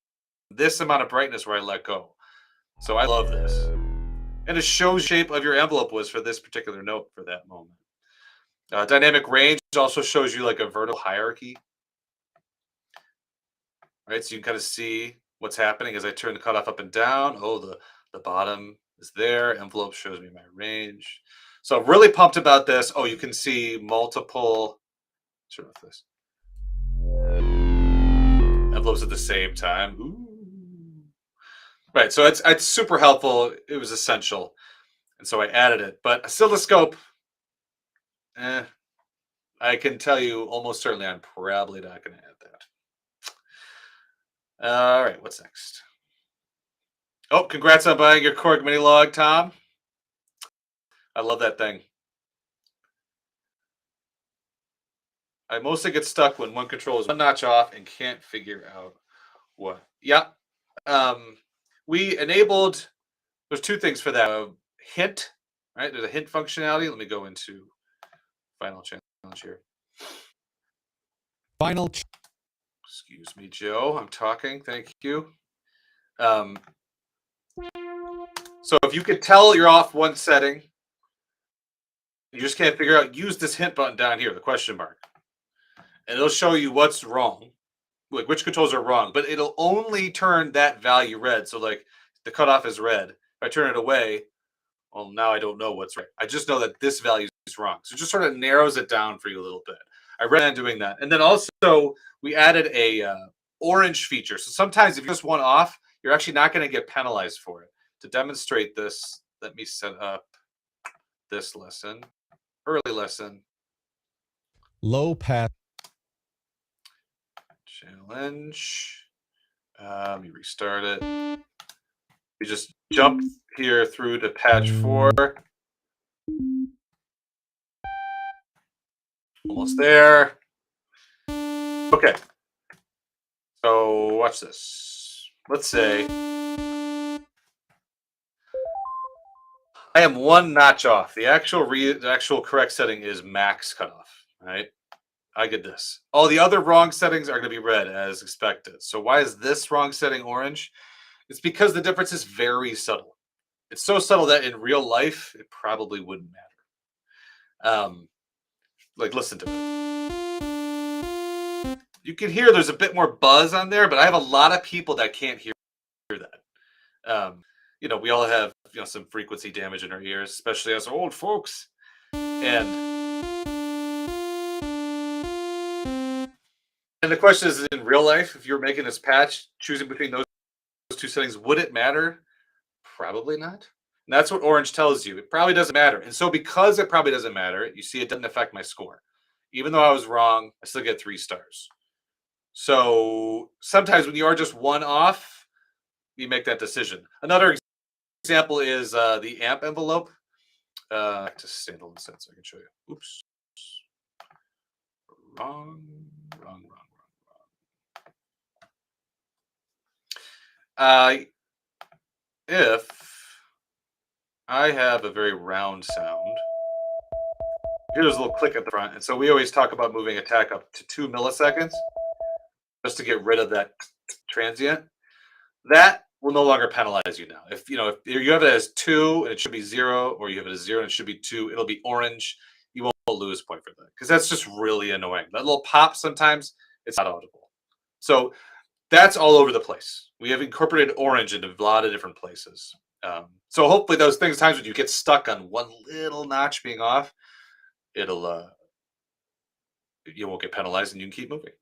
this amount of brightness where I let go. So I love this. And it shows shape of your envelope was for this particular note for that moment. Dynamic range also shows you like a vertical hierarchy. Right, so you can kind of see what's happening as I turn the cutoff up and down. Oh, the bottom is there. Envelope shows me my range. So I'm really pumped about this. Oh, you can see multiple. Turn off this. Envelopes at the same time. Ooh. Right, so it's super helpful. It was essential, and so I added it. But oscilloscope, I can tell you almost certainly I'm probably not going to add that. All right, what's next? Oh, congrats on buying your Korg mini log, Tom. I love that thing. I mostly get stuck when one control is one notch off and can't figure out what. Yeah. We enabled, there's two things for that. Hint, right? There's a hint functionality. Let me go into final challenge here. Excuse me, Joe. I'm talking. Thank you. So if you could tell you're off one setting, you just can't figure out, use this hint button down here, the question mark. And it'll show you what's wrong, like which controls are wrong, but it'll only turn that value red. So like the cutoff is red. If I turn it away, well, now I don't know what's right. I just know that this value is wrong. So it just sort of narrows it down for you a little bit. I recommend doing that. And then also we added a orange feature. So sometimes if you just one off, you're actually not going to get penalized for it. To demonstrate this, let me set up this lesson, early lesson. Low pass. Challenge. Let me restart it. We just jump here through to patch 4. Almost there. Okay. So watch this. Let's say I am one notch off. The actual correct setting is max cutoff. Right? I get this. All the other wrong settings are going to be red as expected. So why is this wrong setting orange? It's because the difference is very subtle. It's so subtle that in real life, it probably wouldn't matter. Like, listen to it. You can hear there's a bit more buzz on there, but I have a lot of people that can't hear that. We all have, some frequency damage in our ears, especially as old folks. And the question is, in real life, if you're making this patch, choosing between those two settings, would it matter? Probably not. And that's what orange tells you. It probably doesn't matter. And so because it probably doesn't matter, you see it doesn't affect my score. Even though I was wrong, I still get 3 stars. So sometimes when you are just one off, you make that decision. Another example is the amp envelope. Back to standalone set so I can show you. Oops. Wrong. If I have a very round sound, here's a little click at the front. And so we always talk about moving attack up to 2 milliseconds just to get rid of that transient. That will no longer penalize you now. If you have it as 2 and it should be 0, or you have it as 0 and it should be 2, it'll be orange. lose point for that because that's just really annoying. That little pop sometimes it's not audible. So that's all over the place. We have incorporated orange into a lot of different places. So hopefully those things, times when you get stuck on one little notch being off, it'll you won't get penalized and you can keep moving.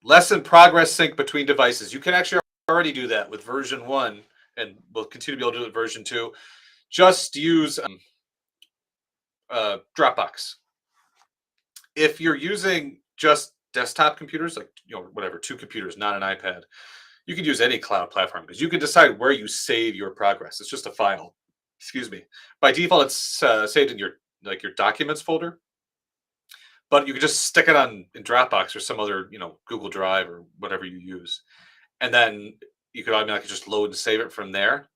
Lesson progress sync between devices. You can actually already do that with version 1, and we'll continue to be able to do it with version 2. Just use Dropbox. If you're using just desktop computers, like whatever, 2 computers, not an iPad, you can use any cloud platform because you can decide where you save your progress. It's just a file. Excuse me. By default, it's saved in your documents folder, but you can just stick it in Dropbox or some other Google Drive or whatever you use, and then you could automatically just load and save it from there,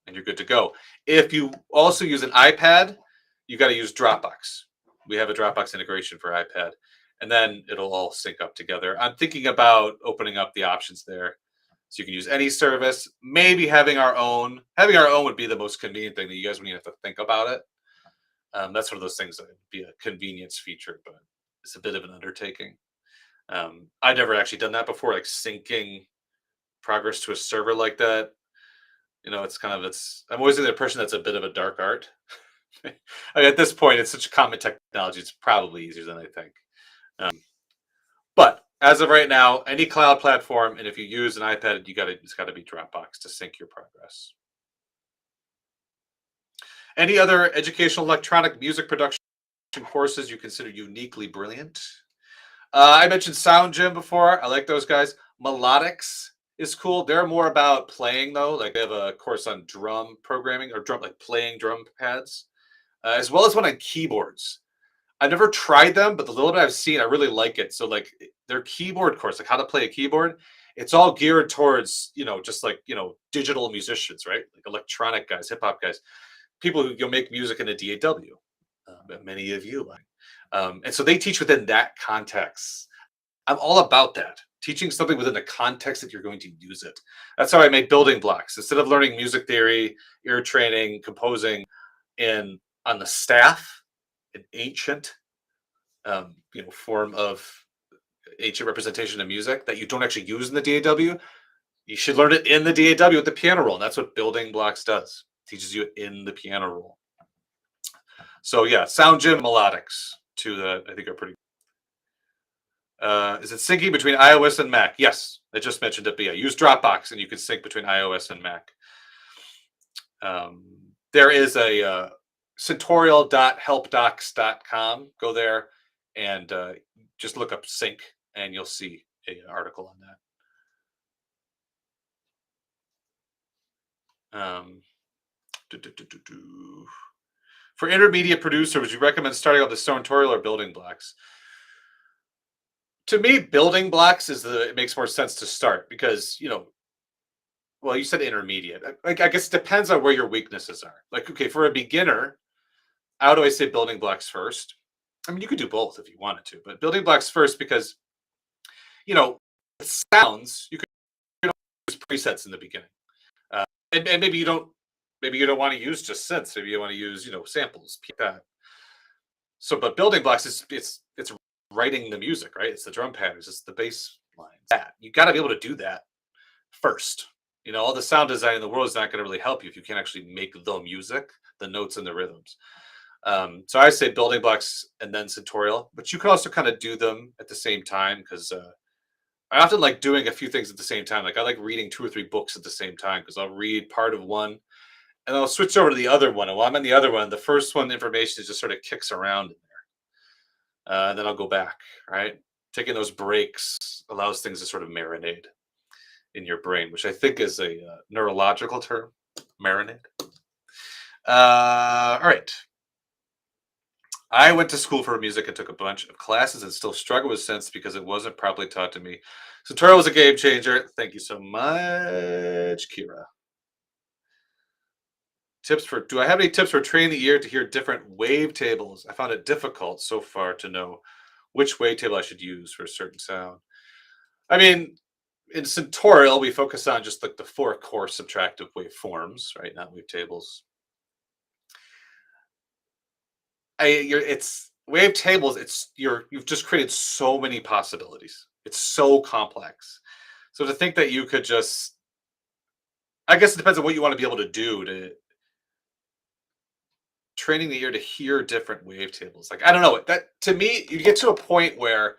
and you're good to go. If you also use an iPad, you got to use Dropbox. We have a Dropbox integration for iPad, and then it'll all sync up together. I'm thinking about opening up the options there, so you can use any service. Maybe having our own would be the most convenient thing that you guys wouldn't have to think about it. That's one of those things that would be a convenience feature, but it's a bit of an undertaking. I've never actually done that before, like syncing progress to a server like that. I'm always the person that's a bit of a dark art. I mean, at this point, it's such common technology. It's probably easier than I think. But as of right now, any cloud platform, and if you use an iPad, it's got to be Dropbox to sync your progress. Any other educational electronic music production courses you consider uniquely brilliant? I mentioned Sound Gym before. I like those guys. Melodics is cool. They're more about playing though. Like they have a course on drum programming or playing drum pads, as well as one on keyboards. I've never tried them, but the little bit I've seen, I really like it. So like their keyboard course, like how to play a keyboard, it's all geared towards, just like, digital musicians, right? Like electronic guys, hip hop guys, people who make music in a DAW. Many of you like. And so they teach within that context. I'm all about that. Teaching something within the context that you're going to use it. That's how I made building blocks. Instead of learning music theory, ear training, composing on the staff, an ancient form of ancient representation of music that you don't actually use in the DAW, you should learn it in the DAW with the piano roll. And that's what building blocks does. It teaches you in the piano roll. So yeah, Sound Gym melodics too that I think are pretty. Is it syncing between iOS and Mac? Yes, I just mentioned it. But yeah, use Dropbox and you can sync between iOS and Mac. There is a Syntorial.helpdocs.com. Go there and just look up sync and you'll see an article on that. For intermediate producers, would you recommend starting off with Syntorial or building blocks? To me, building blocks it makes more sense to start because, well, you said intermediate. I guess it depends on where your weaknesses are. Like, okay, for a beginner, how do I say building blocks first? I mean, you could do both if you wanted to, but building blocks first because, sounds, you could use presets in the beginning. And maybe you don't want to use just synths. Maybe you want to use, samples, like that. So, but building blocks it's writing the music, right? It's the drum patterns, it's the bass lines. That you got to be able to do that first. All the sound design in the world is not going to really help you if you can't actually make the music, the notes and the rhythms. So I say building blocks and then Syntorial, but you could also kind of do them at the same time because I often like doing a few things at the same time. Like I like reading 2 or 3 books at the same time because I'll read part of one and I'll switch over to the other one. And while I'm in the other one, the first one, information just sort of kicks around in there. And then I'll go back, right? Taking those breaks allows things to sort of marinate in your brain, which I think is a neurological term, marinate. All right. I went to school for music and took a bunch of classes and still struggle with synths because it wasn't properly taught to me. Syntorial was a game changer. Thank you so much, Kira. Do I have any tips for training the ear to hear different wavetables? I found it difficult so far to know which wavetable I should use for a certain sound. I mean, in Syntorial, we focus on just like the 4 core subtractive waveforms, right? Not wavetables. it's wavetables. You've just created so many possibilities. It's so complex. So to think that you could just, I guess it depends on what you want to be able to do to training the ear to hear different wavetables. Like I don't know that to me, you get to a point where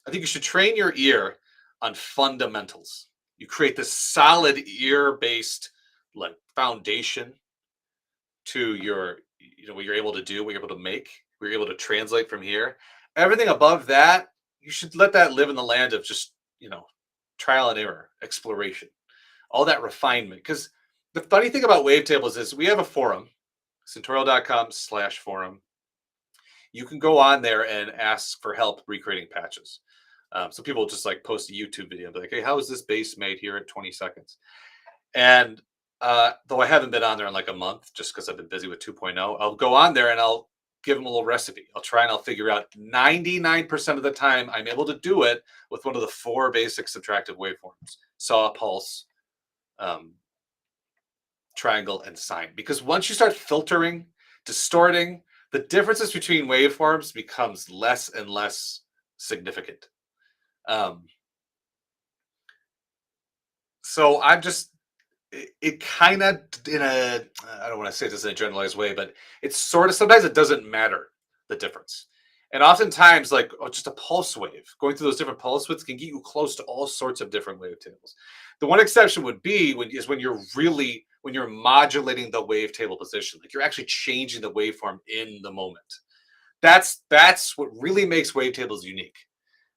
I think you should train your ear on fundamentals. You create this solid ear-based like foundation to your, what you're able to do, what you're able to make, what you're able to translate from here. Everything above that, you should let that live in the land of just, trial and error, exploration, all that refinement. Because the funny thing about wavetables is we have a forum, Syntorial.com/forum. You can go on there and ask for help recreating patches. So people just like post a YouTube video and be like, hey, how is this bass made here at 20 seconds? And though I haven't been on there in like a month just because I've been busy with 2.0, I'll go on there and I'll give them a little recipe. I'll try and I'll figure out 99% of the time I'm able to do it with one of the 4 basic subtractive waveforms: saw, pulse, triangle, and sine. Because once you start filtering, distorting, the differences between waveforms becomes less and less significant. So I'm just, it kind of in a, I don't want to say this in a generalized way, but it's sort of, sometimes it doesn't matter the difference. And oftentimes like just a pulse wave, going through those different pulse widths can get you close to all sorts of different wavetables. The one exception would be when you're modulating the wavetable position, like you're actually changing the waveform in the moment. That's what really makes wavetables unique.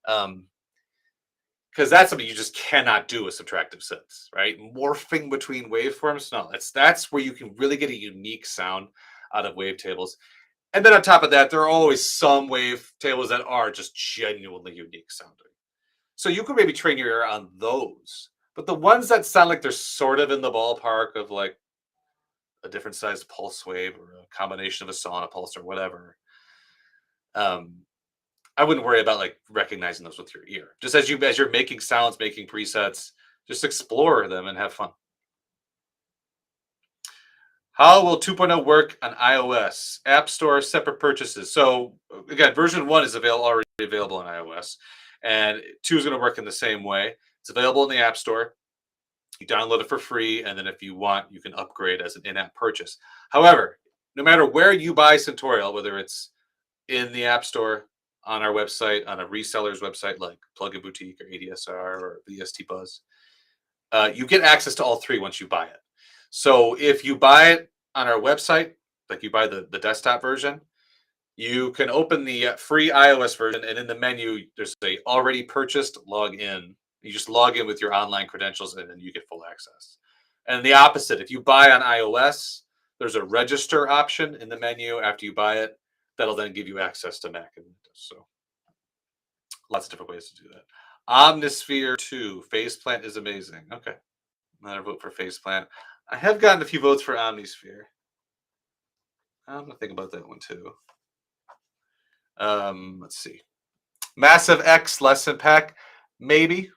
Because that's something you just cannot do with subtractive synths, right? Morphing between waveforms, no, that's where you can really get a unique sound out of wavetables. And then on top of that, there are always some wavetables that are just genuinely unique sounding. So you could maybe train your ear on those. But the ones that sound like they're sort of in the ballpark of like a different sized pulse wave or a combination of a saw and a pulse or whatever, I wouldn't worry about like recognizing those with your ear. Just as you're making sounds, making presets, just explore them and have fun. How will 2.0 work on iOS? App Store, separate purchases. So again, version 1 is already available on iOS, and 2 is going to work in the same way. It's available in the App Store. You download it for free, and then if you want, you can upgrade as an in-app purchase. However, no matter where you buy Syntorial, whether it's in the App Store, on our website, on a reseller's website like Plugin Boutique or ADSR or VST Buzz, you get access to all 3 once you buy it. So if you buy it on our website, like you buy the desktop version, you can open the free iOS version, and in the menu, there's a already purchased login. You just log in with your online credentials, and then you get full access. And the opposite, if you buy on iOS, there's a register option in the menu after you buy it. That'll then give you access to Mac and Windows. So lots of different ways to do that. Omnisphere 2, Faceplant is amazing. Okay. Another vote for Faceplant. I have gotten a few votes for Omnisphere. I'm going to think about that one too. Let's see. Massive X lesson pack. Maybe.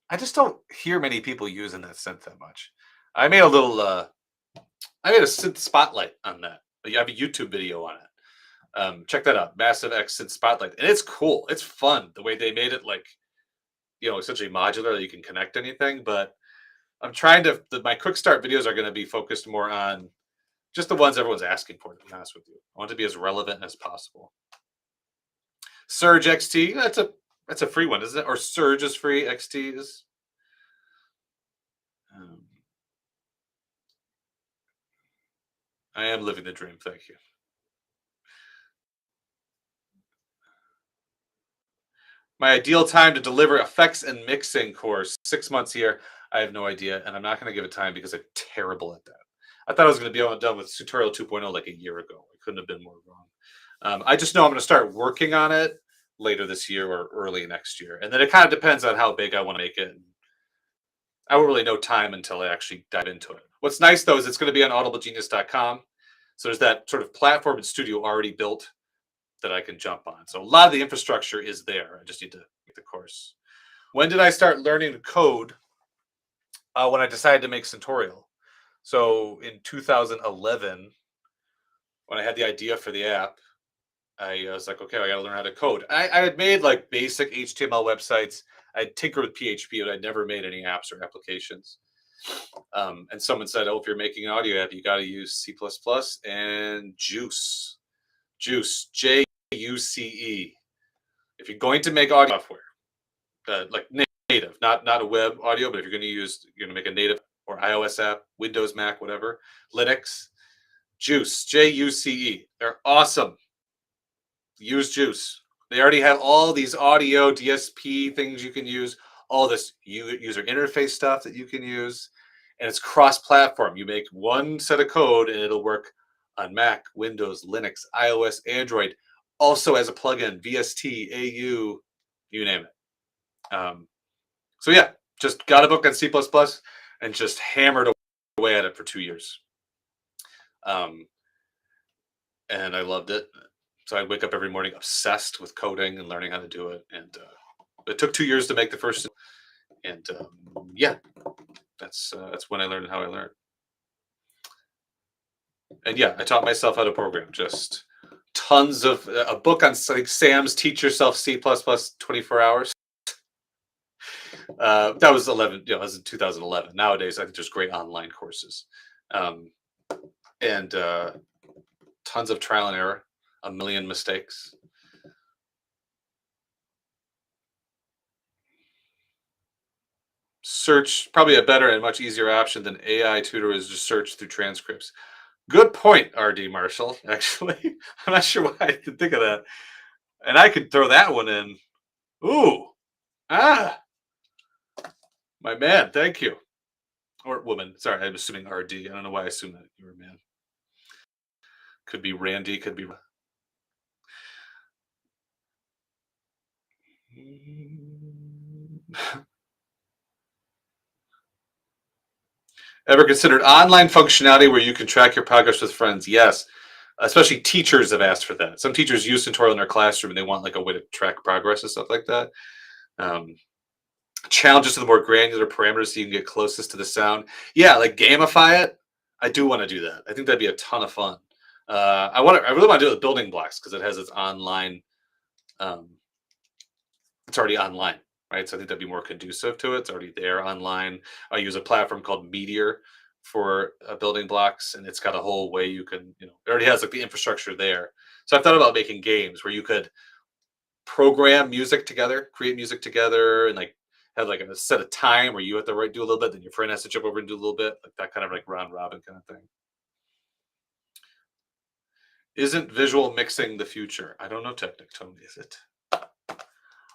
I just don't hear many people using that synth that much. I made a synth spotlight on that. I have a YouTube video on it. Check that out. Massive X synth spotlight. And it's cool. It's fun. The way they made it like, essentially modular that you can connect anything. But I'm trying to, my quick start videos are going to be focused more on just the ones everyone's asking for, to be honest with you. I want to be as relevant as possible. Surge XT, that's a free one, isn't it? Or Surge is free, XT is. I am living the dream, thank you. My ideal time to deliver effects and mixing course, 6 months here. I have no idea, and I'm not going to give it time because I'm terrible at that. I thought I was going to be done with Syntorial 2.0 like a year ago. I couldn't have been more wrong. I just know I'm going to start working on it later this year or early next year. And then it kind of depends on how big I want to make it. I won't really know time until I actually dive into it. What's nice, though, is it's going to be on audiblegenius.com. So there's that sort of platform and studio already built that I can jump on. So a lot of the infrastructure is there. I just need to make the course. When did I start learning to code? When I decided to make Syntorial. So in 2011, when I had the idea for the app, I was like, okay, I got to learn how to code. I had made like basic HTML websites. I'd tinker with PHP, but I'd never made any apps or applications. And someone said, oh, if you're making an audio app, you got to use C++ and Juice. Juice, Juice. If you're going to make audio software, like native, not a web audio, but if you're going to make a native or iOS app, Windows, Mac, whatever, Linux, Juice, Juice. They're awesome. Use Juice. They already have all these audio DSP things you can use, all this user interface stuff that you can use, and it's cross-platform. You make one set of code and it'll work on Mac, Windows, Linux, iOS, Android, also as a plugin, VST, AU, you name it. So yeah, just got a book on C++ and just hammered away at it for 2 years. And I loved it. So I'd wake up every morning obsessed with coding and learning how to do it. And it took 2 years to make the first. And yeah, that's when I learned how I learned. And yeah, I taught myself how to program. Just tons of a book on like Sam's Teach Yourself C++ 24 hours. That was 11. That was in 2011. Nowadays, I think there's great online courses, and tons of trial and error. A million mistakes. Search, probably a better and much easier option than AI tutor is just search through transcripts. Good point, RD Marshall. Actually, I'm not sure why I didn't think of that. And I could throw that one in. Ooh, my man. Thank you, or woman. Sorry, I'm assuming RD. I don't know why I assumed that you were a man. Could be Randy. Could be. Ever considered online functionality where you can track your progress with friends? Yes. Especially teachers have asked for that. Some teachers use Syntorial in their classroom and they want like a way to track progress and stuff like that. Challenges to the more granular parameters so you can get closest to the sound. Yeah, like gamify it. I do want to do that. I think that'd be a ton of fun. I really want to do it with building blocks because it has its online. It's already online, right? So I think that'd be more conducive to it. It's already there online. I use a platform called Meteor for building blocks, and it's got a whole way you can, it already has like the infrastructure there. So I've thought about making games where you could program music together, create music together, and like have like a set of time where you have to do a little bit, then your friend has to jump over and do a little bit, like that kind of like round robin kind of thing. Isn't visual mixing the future? I don't know, Technic Tony, is it?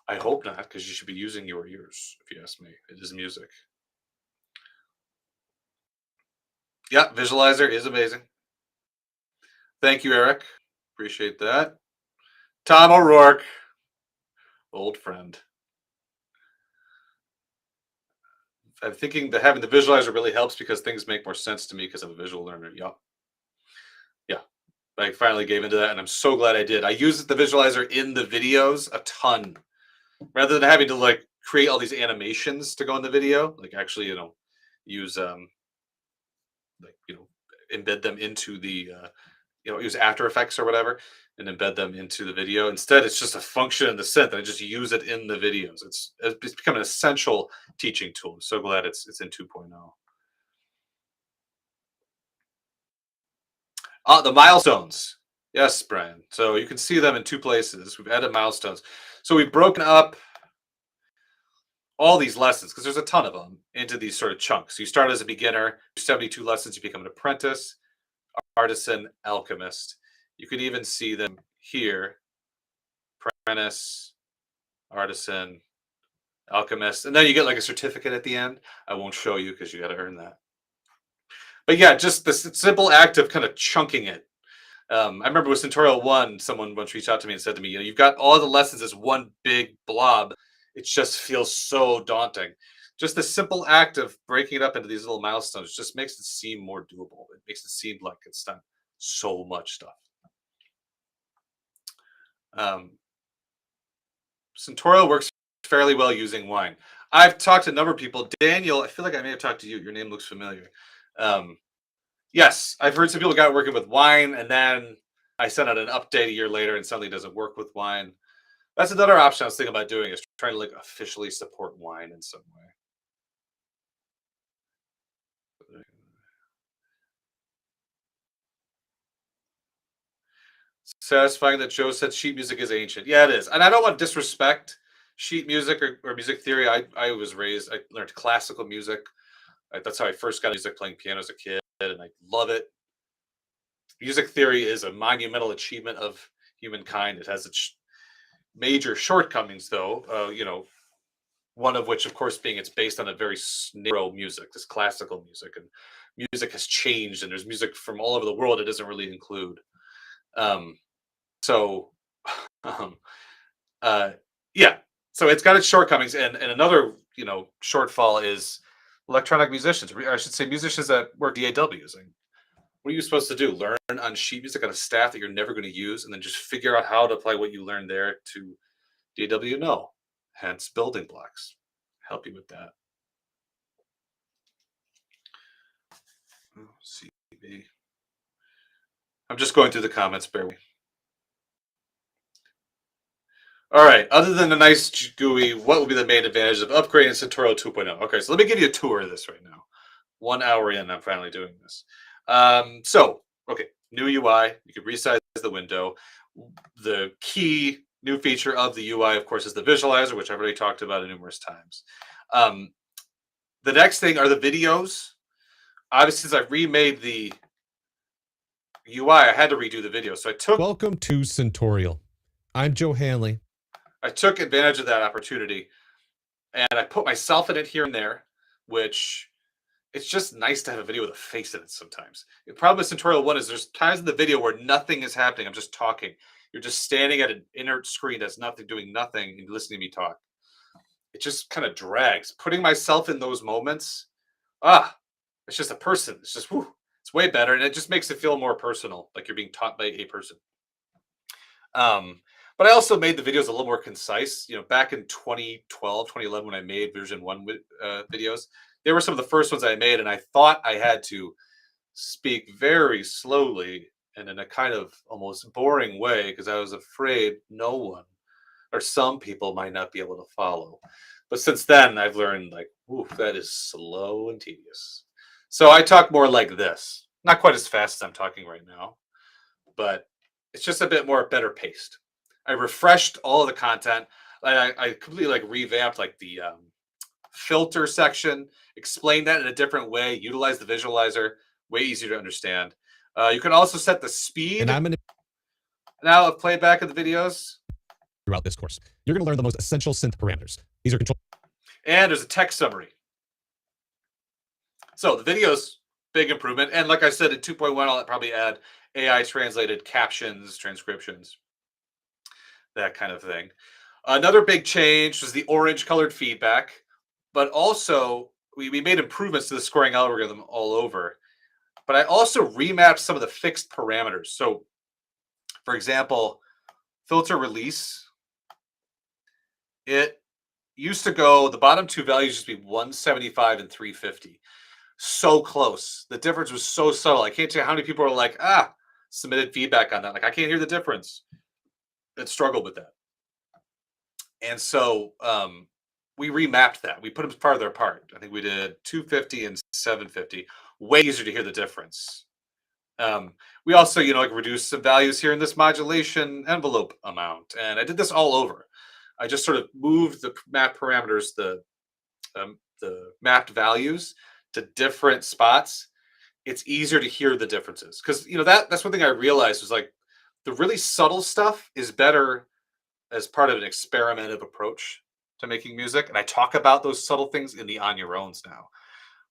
I hope not, because you should be using your ears, if you ask me. It is music. Yeah, Visualizer is amazing. Thank you, Eric. Appreciate that. Tom O'Rourke, old friend. I'm thinking that having the visualizer really helps because things make more sense to me because I'm a visual learner. Yeah. I finally gave into that, and I'm so glad I did. I use the visualizer in the videos a ton, rather than having to like create all these animations to go in the video. Like actually, use embed them into the use After Effects or whatever, and embed them into the video. Instead, it's just a function in the synth, and I just use it in the videos. It's become an essential teaching tool. I'm so glad it's in 2.0. The milestones. Yes, Brian. So you can see them in two places. We've added milestones. So we've broken up all these lessons, because there's a ton of them, into these sort of chunks. So you start as a beginner, 72 lessons, you become an apprentice, artisan, alchemist. You can even see them here: apprentice, artisan, alchemist, and then you get like a certificate at the end. I won't show you because you got to earn that. But yeah, just the simple act of kind of chunking it. I remember with Syntorial 1, someone once reached out to me and said to me, you've got all the lessons as one big blob. It just feels so daunting. Just the simple act of breaking it up into these little milestones just makes it seem more doable. It makes it seem like it's not so much stuff. Syntorial works fairly well using wine. I've talked to a number of people. Daniel, I feel like I may have talked to you. Your name looks familiar. Yes, I've heard some people got working with wine, and then I send out an update a year later and suddenly it doesn't work with wine. That's another option I was thinking about doing, is trying to like officially support wine in some way. Satisfying that Joe said sheet music is ancient. Yeah, it is. And I don't want to disrespect sheet music or music theory. I was raised, I learned classical music. That's how I first got into music, playing piano as a kid, and I love it. Music theory is a monumental achievement of humankind. It has its major shortcomings, though. One of which, of course, being it's based on a very narrow music, this classical music, and music has changed, and there's music from all over the world it doesn't really include. Um, so, um, yeah, so it's got its shortcomings, and another shortfall is electronic musicians, or I should say musicians that work DAWs. What are you supposed to do? Learn on sheet music on a staff that you're never going to use, and then just figure out how to apply what you learned there to DAW? No. Hence, building blocks help you with that. CB. I'm just going through the comments. Bear with me. All right. Other than the nice GUI, what will be the main advantage of upgrading Syntorial 2.0? Okay, so let me give you a tour of this right now. 1 hour in, I'm finally doing this. Okay, new UI. You can resize the window. The key new feature of the UI, of course, is the visualizer, which I've already talked about numerous times. The next thing are the videos. Obviously, since I remade the UI, I had to redo the video. So I took... Welcome to Syntorial. I'm Joe Hanley. I took advantage of that opportunity, and I put myself in it here and there, which... it's just nice to have a video with a face in it sometimes. The problem with Syntorial 1 is there's times in the video where nothing is happening. I'm just talking. You're just standing at an inert screen that's nothing, doing nothing, and listening to me talk. It just kind of drags. Putting myself in those moments, it's just a person. It's just, it's way better, and it just makes it feel more personal, like you're being taught by a person. But I also made the videos a little more concise. Back in 2012, 2011, when I made version 1 videos, they were some of the first ones I made, and I thought I had to speak very slowly and in a kind of almost boring way because I was afraid no one or some people might not be able to follow. But since then, I've learned, like, that is slow and tedious. So I talk more like this. Not quite as fast as I'm talking right now, but it's just a bit more better paced. I refreshed all of the content. I completely revamped the filter section, explain that in a different way, utilize the visualizer, way easier to understand. You can also set the speed And I'm going to now of playback of the videos. Throughout this course, you're going to learn the most essential synth parameters. These are control. And there's a text summary. So the videos, big improvement. And like I said, in 2.1, I'll probably add AI translated captions, transcriptions, that kind of thing. Another big change was the orange colored feedback. But also, we made improvements to the scoring algorithm all over. But I also remapped some of the fixed parameters. So, for example, filter release. It used to go, the bottom two values used to be 175 and 350. So close. The difference was so subtle. I can't tell you how many people are like, submitted feedback on that. Like, I can't hear the difference. That struggled with that. And so, we remapped that. We put them farther apart. I think we did 250 and 750. Way easier to hear the difference. We also, reduced some values here in this modulation envelope amount. And I did this all over. I just sort of moved the map parameters, the mapped values to different spots. It's easier to hear the differences. Because, that's one thing I realized was the really subtle stuff is better as part of an experimentative approach to making music. And I talk about those subtle things in the On Your Owns now.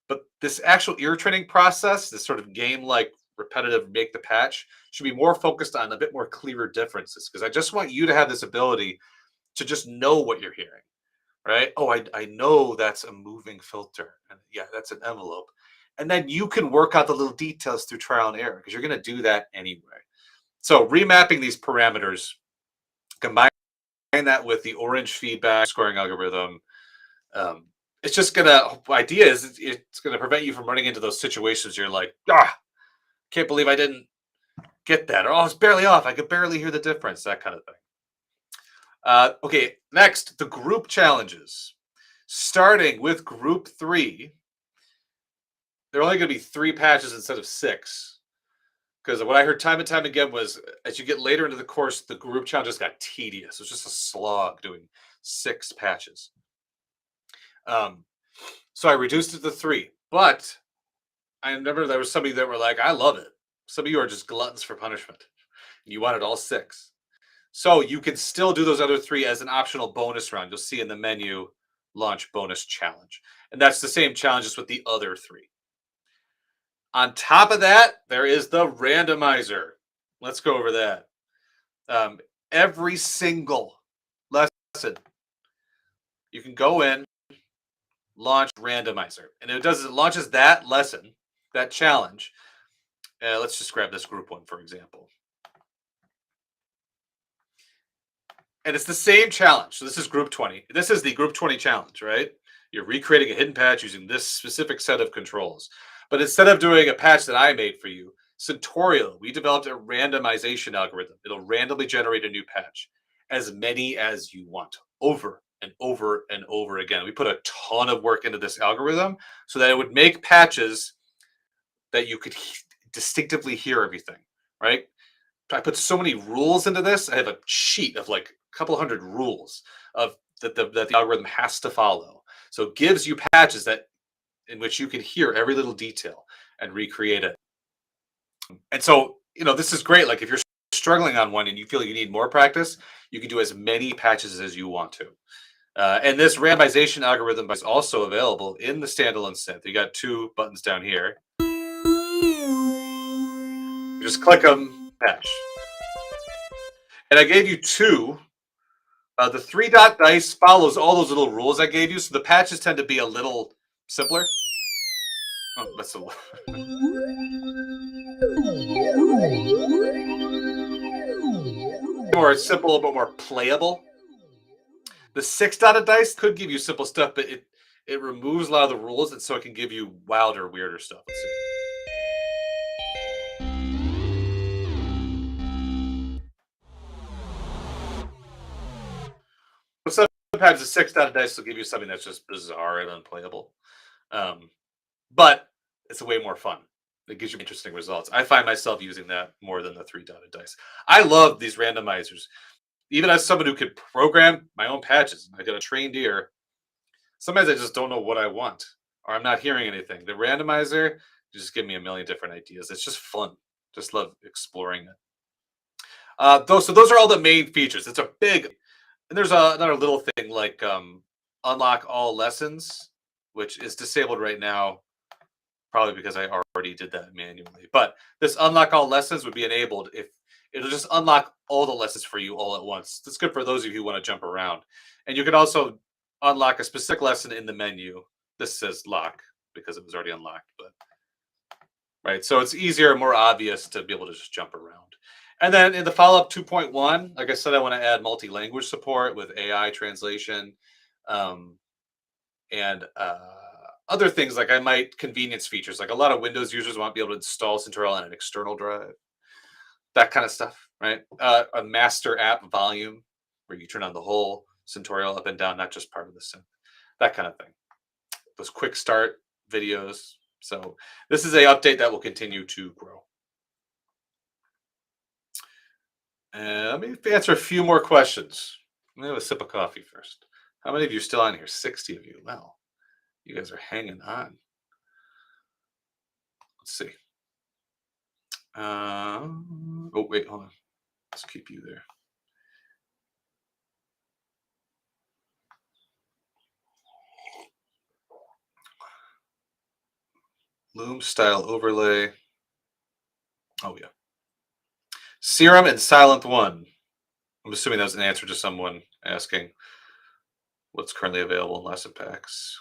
But this actual ear training process, this sort of game-like repetitive make the patch, should be more focused on a bit more clearer differences. Because I just want you to have this ability to just know what you're hearing, right? Oh, I know that's a moving filter. And yeah, that's an envelope. And then you can work out the little details through trial and error because you're going to do that anyway. So remapping these parameters, combine that with the orange feedback scoring algorithm, it's just idea is it's gonna prevent you from running into those situations you're like, can't believe I didn't get that. Or, oh, it's barely off. I could barely hear the difference, that kind of thing. Okay, next, the group challenges. Starting with group 3, there are only going to be 3 patches instead of 6. Because what I heard time and time again was, as you get later into the course, the group challenges got tedious. It was just a slog doing 6 patches. So I reduced it to 3. But I remember there was somebody that were like, I love it. Some of you are just gluttons for punishment. You wanted all 6. So you can still do those other 3 as an optional bonus round. You'll see in the menu, launch bonus challenge. And that's the same challenges with the other 3. On top of that, there is the randomizer. Let's go over that. Every single lesson, you can go in, launch randomizer. And it launches that lesson, that challenge. Let's just grab this group 1, for example. And it's the same challenge. So this is group 20. This is the group 20 challenge, right? You're recreating a hidden patch using this specific set of controls. But instead of doing a patch that I made for you, Syntorial, we developed a randomization algorithm. It'll randomly generate a new patch, as many as you want, over and over and over again. We put a ton of work into this algorithm so that it would make patches that you could distinctively hear everything, right? I put so many rules into this. I have a sheet of like a couple hundred rules of that the algorithm has to follow. So it gives you patches in which you can hear every little detail and recreate it. And so, this is great. Like if you're struggling on one and you feel like you need more practice, you can do as many patches as you want to. And this randomization algorithm is also available in the standalone synth. You got 2 buttons down here. You just click them, patch. And I gave you 2. The 3-dot dice follows all those little rules I gave you, so the patches tend to be a little simpler. Oh, that's a more simple, but more playable. The 6-dotted dice could give you simple stuff, but it removes a lot of the rules, and so it can give you wilder, weirder stuff. Let's see. Sometimes the 6-dotted dice will give you something that's just bizarre and unplayable. But it's way more fun. It gives you interesting results. I find myself using that more than the 3-dotted dice. I love these randomizers. Even as someone who could program my own patches, I got a trained ear. Sometimes I just don't know what I want, or I'm not hearing anything. The randomizer just give me a million different ideas. It's just fun. Just love exploring it. So those are all the main features. It's a big, and there's another little thing like unlock all lessons, which is disabled right now, probably because I already did that manually. But this unlock all lessons would be enabled if it'll just unlock all the lessons for you all at once. That's good for those of you who want to jump around. And you can also unlock a specific lesson in the menu. This says lock because it was already unlocked, but right. So it's easier and more obvious to be able to just jump around. And then in the follow-up 2.1, like I said, I want to add multi-language support with AI translation, and other things like convenience features. Like a lot of Windows users want to be able to install Syntorial on an external drive, that kind of stuff, right? A master app volume where you turn on the whole Syntorial up and down, not just part of the synth, that kind of thing. Those quick start videos. So this is an update that will continue to grow. Let me answer a few more questions. Let me have a sip of coffee first. How many of you are still on here? 60 of you. Well, you guys are hanging on. Let's see. Oh, wait, hold on. Let's keep you there. Loom style overlay. Oh, yeah. Serum and Silent One. I'm assuming that was an answer to someone asking what's currently available in lesson packs.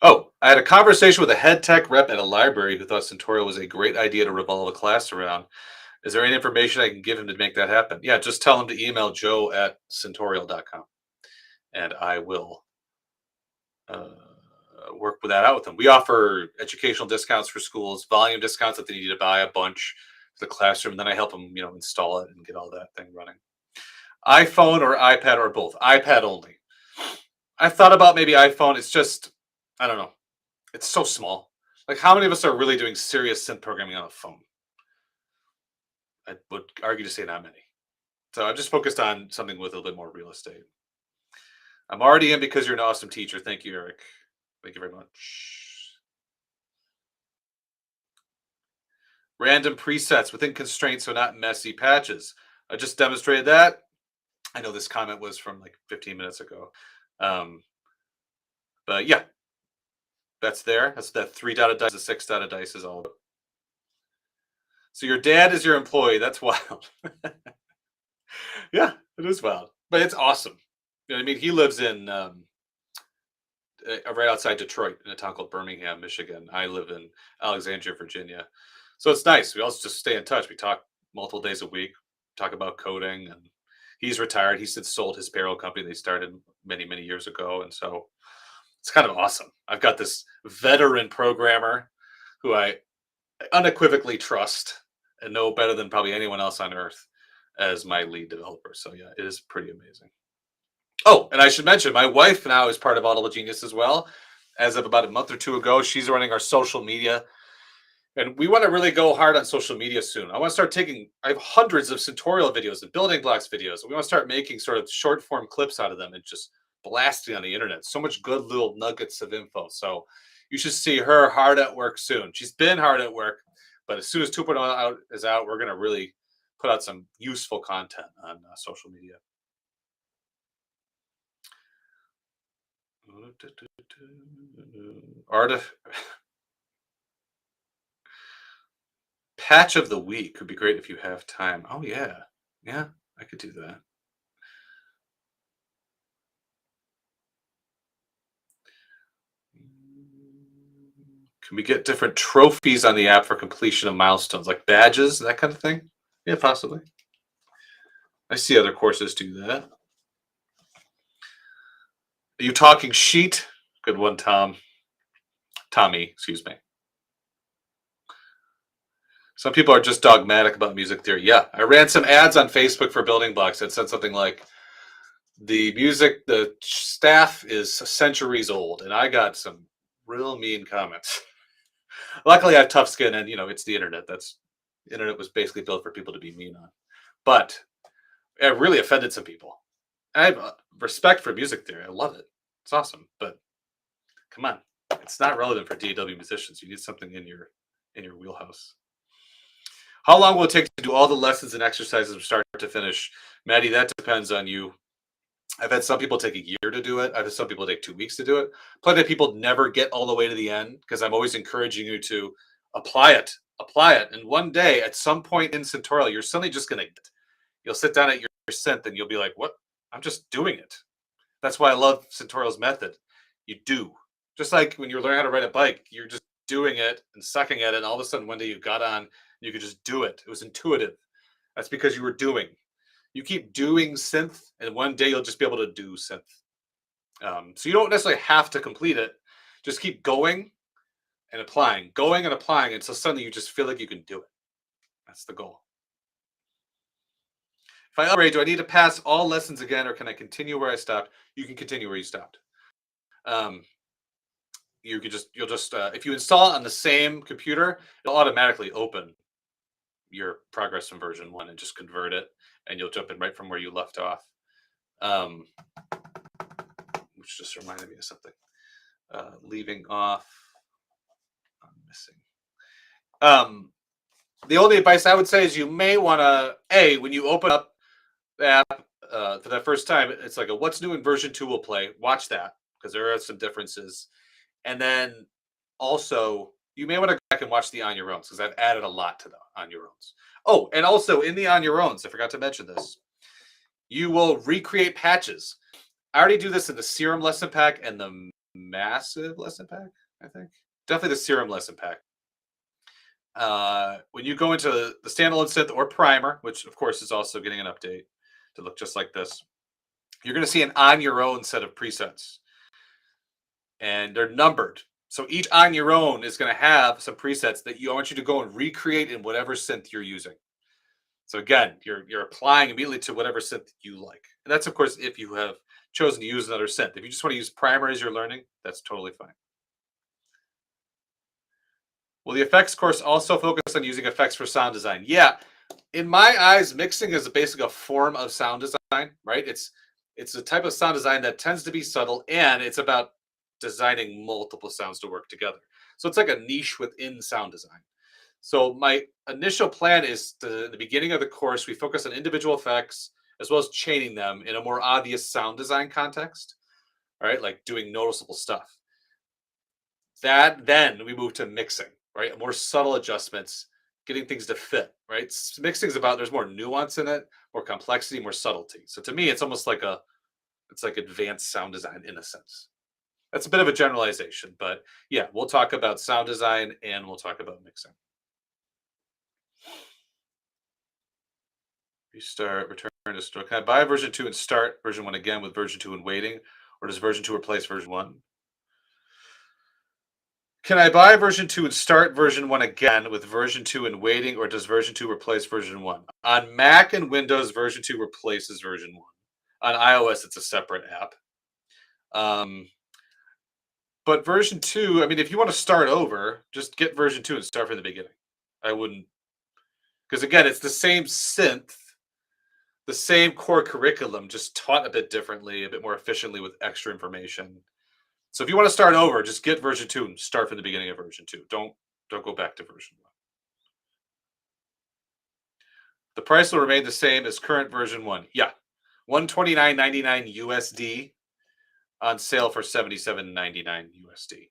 Oh, I had a conversation with a head tech rep at a library who thought Syntorial was a great idea to revolve a class around. Is there any information I can give him to make that happen? Yeah, just tell him to email joe@syntorial.com, and I will work with that out with them. We offer educational discounts for schools, volume discounts if they need to buy a bunch for the classroom. And then I help them, install it and get all that thing running. iPhone or iPad or both. iPad only. I thought about maybe iPhone. It's just, I don't know. It's so small. Like, how many of us are really doing serious synth programming on a phone? I would argue to say not many. So I'm just focused on something with a little bit more real estate. I'm already in because you're an awesome teacher. Thank you, Eric. Thank you very much. Random presets within constraints, so not messy patches. I just demonstrated that. I know this comment was from like 15 minutes ago. But yeah, that's there. That's that 3-dotted dice, the 6-dotted dice is all about. So your dad is your employee. That's wild. Yeah, it is wild. But it's awesome. You know what I mean? He lives in right outside Detroit in a town called Birmingham, Michigan. I live in Alexandria, Virginia. So it's nice. We also just stay in touch. We talk multiple days a week, talk about coding, and he's retired. He since sold his payroll company they started many, many years ago. And so it's kind of awesome. I've got this veteran programmer who I unequivocally trust and know better than probably anyone else on earth as my lead developer. So yeah, it is pretty amazing. Oh, and I should mention, my wife now is part of Audible Genius as well. As of about a month or two ago, she's running our social media. And we want to really go hard on social media soon. I want to start I have hundreds of Syntorial videos and building blocks videos. We want to start making sort of short form clips out of them and just blasting on the internet. So much good little nuggets of info. So you should see her hard at work soon. She's been hard at work, but as soon as 2.0 is out, we're going to really put out some useful content on social media. Patch of the week would be great if you have time. Oh yeah, I could do that. Can we get different trophies on the app for completion of milestones, like badges, that kind of thing? Yeah, possibly. I see other courses do that. Are you talking sheet? Good one, Tom. Tommy, excuse me. Some people are just dogmatic about music theory. Yeah, I ran some ads on Facebook for building blocks that said something like, the staff is centuries old, and I got some real mean comments. Luckily, I have tough skin, and it's the internet. The internet was basically built for people to be mean on. But it really offended some people. I have respect for music theory. I love it. It's awesome. But come on, it's not relevant for DAW musicians. You need something in your wheelhouse. How long will it take to do all the lessons and exercises from start to finish? Maddie, that depends on you. I've had some people take a year to do it. I've had some people take 2 weeks to do it. Plenty of people never get all the way to the end because I'm always encouraging you to apply it. And one day, at some point in Syntorial, you're suddenly just going to you'll sit down at your synth and you'll be like, what? I'm just doing it. That's why I love Syntorial's method. You do. Just like when you learn how to ride a bike, you're just doing it and sucking at it. And all of a sudden, one day you got on, and you could just do it. It was intuitive. That's because you were doing. You keep doing synth, and one day you'll just be able to do synth. So you don't necessarily have to complete it. Just keep going and applying, until suddenly you just feel like you can do it. That's the goal. If I upgrade, do I need to pass all lessons again, or can I continue where I stopped? You can continue where you stopped. You'll just if you install it on the same computer, it'll automatically open your progress from version 1 and just convert it, and you'll jump in right from where you left off. Which just reminded me of something. Leaving off. I'm missing. The only advice I would say is you may want to, when you open up the app for that first time, it's like a what's new in version 2 will play. Watch that because there are some differences. And then also, you may want to go back and watch the On Your Owns because I've added a lot to the On Your Owns. Oh, and also in the On Your Owns, I forgot to mention this, you will recreate patches. I already do this in the Serum lesson pack and the Massive lesson pack, I think. Definitely the Serum lesson pack. When you go into the standalone synth or primer, which of course is also getting an update to look just like this, you're going to see an On Your Own set of presets. and they're numbered. So each on your own is going to have some presets that I want you to go and recreate in whatever synth you're using. So again, you're applying immediately to whatever synth you like. And that's, of course, if you have chosen to use another synth. If you just want to use primer as you're learning, that's totally fine. Will the effects course also focus on using effects for sound design? Yeah. In my eyes, mixing is basically a form of sound design, right? It's a type of sound design that tends to be subtle, and it's about designing multiple sounds to work together. So it's like a niche within sound design. So my initial plan is at the beginning of the course, we focus on individual effects as well as chaining them in a more obvious sound design context, right? Like doing noticeable stuff. Then we move to mixing, right? More subtle adjustments, getting things to fit, right? Mixing is about there's more nuance in it, more complexity, more subtlety. So to me, it's almost like it's like advanced sound design in a sense. That's a bit of a generalization, but yeah, we'll talk about sound design and we'll talk about mixing. Restart, return to store. Can I buy version 2 and start version 1 again with version 2 and waiting? Or does version 2 replace version 1? Can I buy version 2 and start version 1 again with version 2 and waiting, or does version 2 replace version 1? On Mac and Windows, version 2 replaces version 1. On iOS, it's a separate app. But version 2, I mean, if you want to start over, just get version 2 and start from the beginning. I wouldn't, because again, it's the same synth, the same core curriculum, just taught a bit differently, a bit more efficiently with extra information. So if you want to start over, just get version 2 and start from the beginning of version 2. Don't go back to version 1. The price will remain the same as current version 1. Yeah. $129.99 USD on sale for $77.99 USD.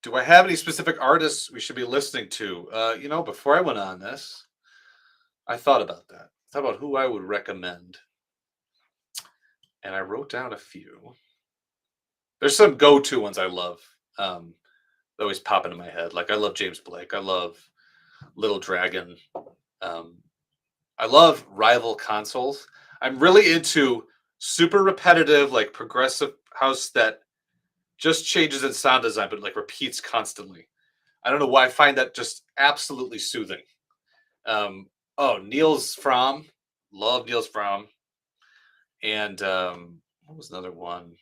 Do I have any specific artists we should be listening to? Before I went on this, I thought about that. I thought about who I would recommend. And I wrote down a few. There's some go-to ones I love. They always pop into my head. Like I love James Blake. I love Little Dragon. I love Rival Consoles. I'm really into super repetitive, like progressive house that just changes in sound design, but like repeats constantly. I don't know why I find that just absolutely soothing. Niels Fromm. Love Niels Fromm. And what was another one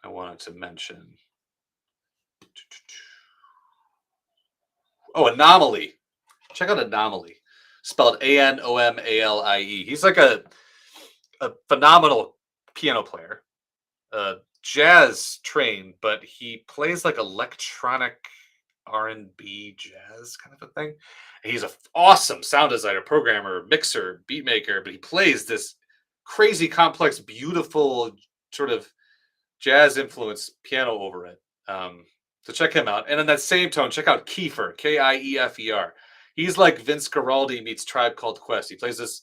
I wanted to mention? Oh, Anomaly. Check out Anomaly. Spelled Anomalie. He's like a phenomenal piano player. Jazz trained, but he plays like electronic R&B jazz kind of a thing. And he's an awesome sound designer, programmer, mixer, beat maker, but he plays this crazy complex, beautiful sort of jazz influence piano over it. So check him out. And in that same tone, check out Kiefer, Kiefer. He's like Vince Guaraldi meets Tribe Called Quest. He plays this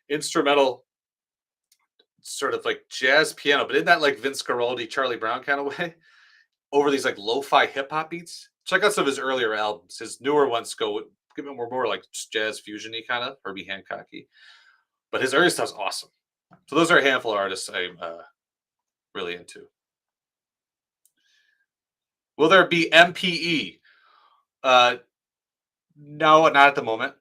instrumental sort of like jazz piano, but in that like Vince Guaraldi, Charlie Brown kind of way, over these like lo-fi hip hop beats. Check out some of his earlier albums. His newer ones give him more like jazz fusion-y kind of, Herbie Hancock-y. But his early stuff's awesome. So those are a handful of artists I'm really into. Will there be MPE? No, not at the moment.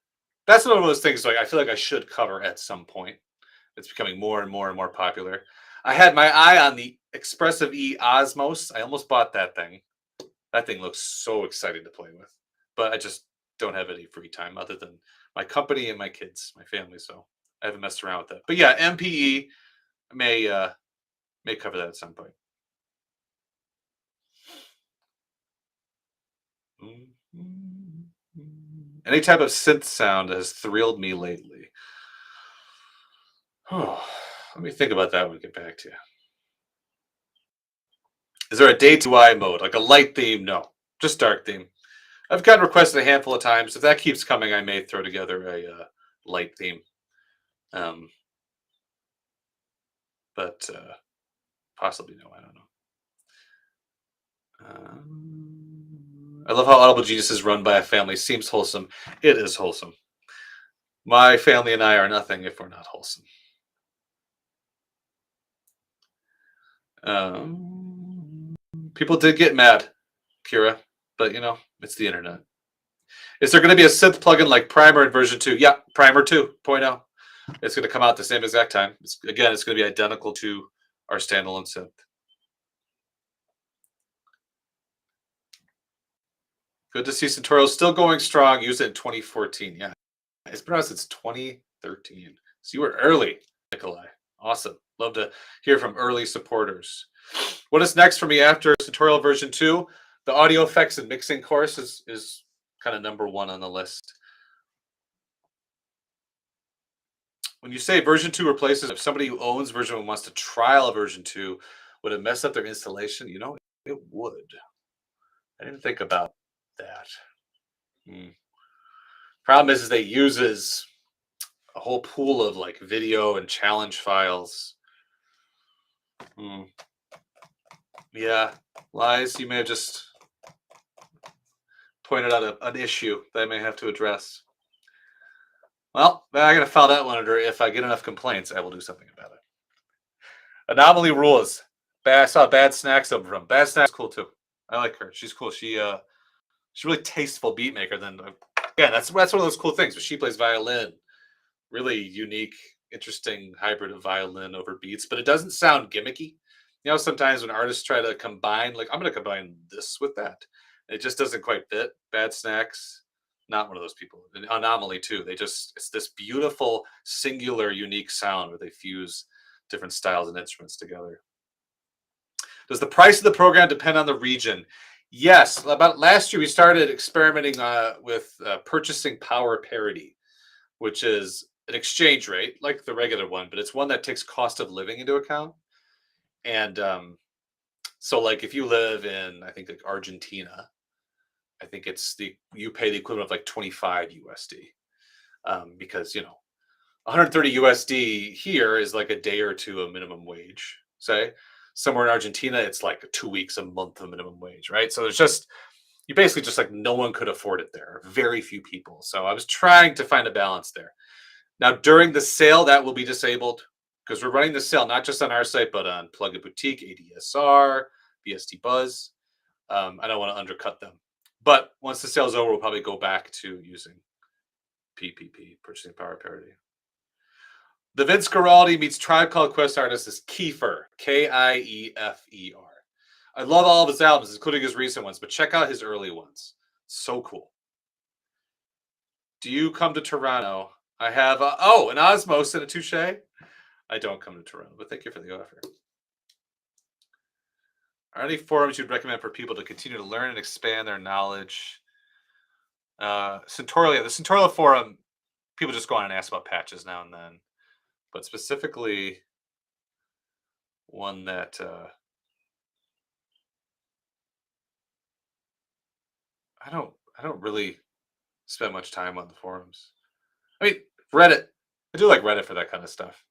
That's one of those things like I feel like I should cover at some point. It's becoming more and more and more popular. I had my eye on the Expressive E Osmos. I almost bought that thing. That thing looks so exciting to play with, but I just don't have any free time other than my company and my kids, my family. So I haven't messed around with that. But yeah, MPE may cover that at some point. Any type of synth sound has thrilled me lately. Let me think about that when we get back to you. Is there a day to UI mode, like a light theme? No, just dark theme. I've gotten requested a handful of times. If that keeps coming, I may throw together a light theme. But possibly no, I don't know. I love how Audible Genius is run by a family. Seems wholesome. It is wholesome. My family and I are nothing if we're not wholesome. People did get mad, Kira, but you know, it's the internet. Is there going to be a synth plugin like Primer in version 2? Yeah, Primer 2.0. It's going to come out the same exact time. It's going to be identical to our standalone synth. Good to see Syntorial still going strong. Use it in 2014. Yeah, it's been out since 2013. So you were early, Nikolai. Awesome. Love to hear from early supporters. What is next for me after Syntorial version 2? The audio effects and mixing course is kind of number 1 on the list. When you say version 2 replaces, if somebody who owns version 1 wants to trial version 2, would it mess up their installation? You know, it would. I didn't think about that. Problem is they uses a whole pool of like video and challenge files. Yeah, Lies, you may have just pointed out an issue that I may have to address. Well, I'm going to file that one under if I get enough complaints, I will do something about it. Anomaly Rules. I saw Bad Snacks over from. Bad Snacks is cool too. I like her. She's cool. She's a really tasteful beat maker. Then again, that's one of those cool things. But she plays violin, really unique, interesting hybrid of violin over beats. But it doesn't sound gimmicky. You know, sometimes when artists try to combine, like I'm going to combine this with that, it just doesn't quite fit. Bad Snacks, not one of those people. Anomaly too. It's this beautiful, singular, unique sound where they fuse different styles and instruments together. Does the price of the program depend on the region? Yes. About last year, we started experimenting with purchasing power parity, which is an exchange rate like the regular one, but it's one that takes cost of living into account. And so, like, if you live in, I think, like Argentina, I think you pay the equivalent of like 25 USD, because 130 USD here is like a day or two of minimum wage. Say somewhere in Argentina, it's like 2 weeks, a month of minimum wage, right? So you basically just like no one could afford it there. Very few people. So I was trying to find a balance there. Now during the sale, that will be disabled because we're running the sale not just on our site, but on Plugin Boutique, ADSR, BST Buzz. I don't want to undercut them. But once the sale is over, we'll probably go back to using PPP, Purchasing Power Parity. The Vince Guaraldi meets Tribe Called Quest artist is Kiefer, Kiefer. I love all of his albums, including his recent ones, but check out his early ones. So cool. Do you come to Toronto? I have, an Osmos and a Touche. I don't come to Toronto, but thank you for the offer. Are there any forums you'd recommend for people to continue to learn and expand their knowledge? Syntorial, the Syntorial forum, people just go on and ask about patches now and then. But specifically one that I don't really spend much time on the forums. I mean, Reddit. I do like Reddit for that kind of stuff.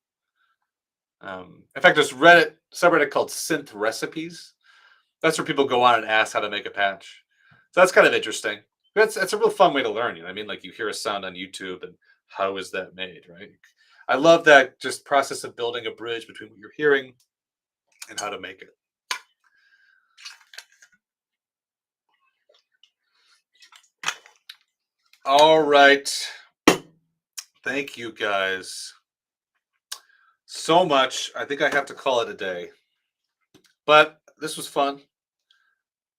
In fact, there's subreddit called Synth Recipes. That's where people go on and ask how to make a patch. So that's kind of interesting. That's a real fun way to learn. You know what I mean? Like you hear a sound on YouTube and how is that made, right? I love that just process of building a bridge between what you're hearing and how to make it. All right. Thank you guys so much. I think I have to call it a day. But this was fun.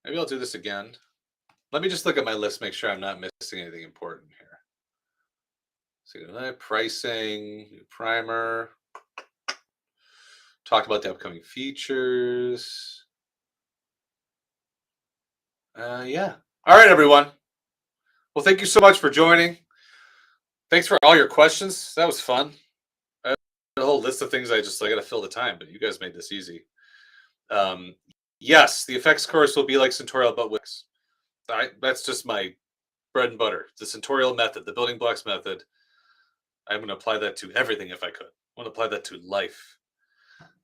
Maybe I'll do this again. Let me just look at my list, make sure I'm not missing anything important here. So pricing, new primer. Talked about the upcoming features. Yeah. All right, everyone. Well, thank you so much for joining. Thanks for all your questions. That was fun. I have a whole list of things I got to fill the time, but you guys made this easy. Yes, the effects course will be like Syntorial, but Wix. That's just my bread and butter. The Syntorial method, the building blocks method. I'm going to apply that to everything if I could. I want to apply that to life.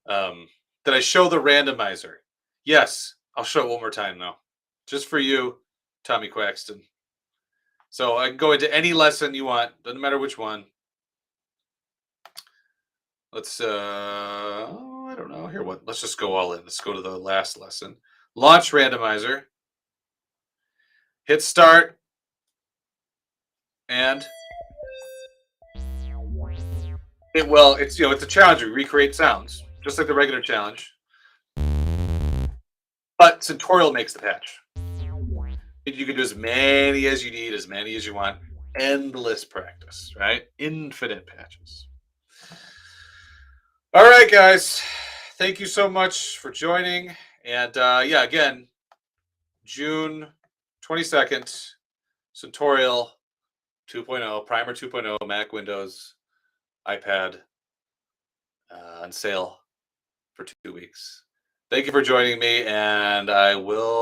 Did I show the randomizer? Yes, I'll show it one more time now. Just for you, Tommy Quaxton. So I can go into any lesson you want, doesn't matter which one. Let's, I I don't know. Here, what? Let's just go all in. Let's go to the last lesson. Launch Randomizer. Hit start. And it will. It's it's a challenge. We recreate sounds just like the regular challenge, but Syntorial makes the patch. You can do as many as you need, as many as you want. Endless practice, right? Infinite patches. All right, guys. Thank you so much for joining. And yeah, again, June 22nd, Syntorial 2.0, Primer 2.0, Mac, Windows, iPad on sale for 2 weeks. Thank you for joining me, and I will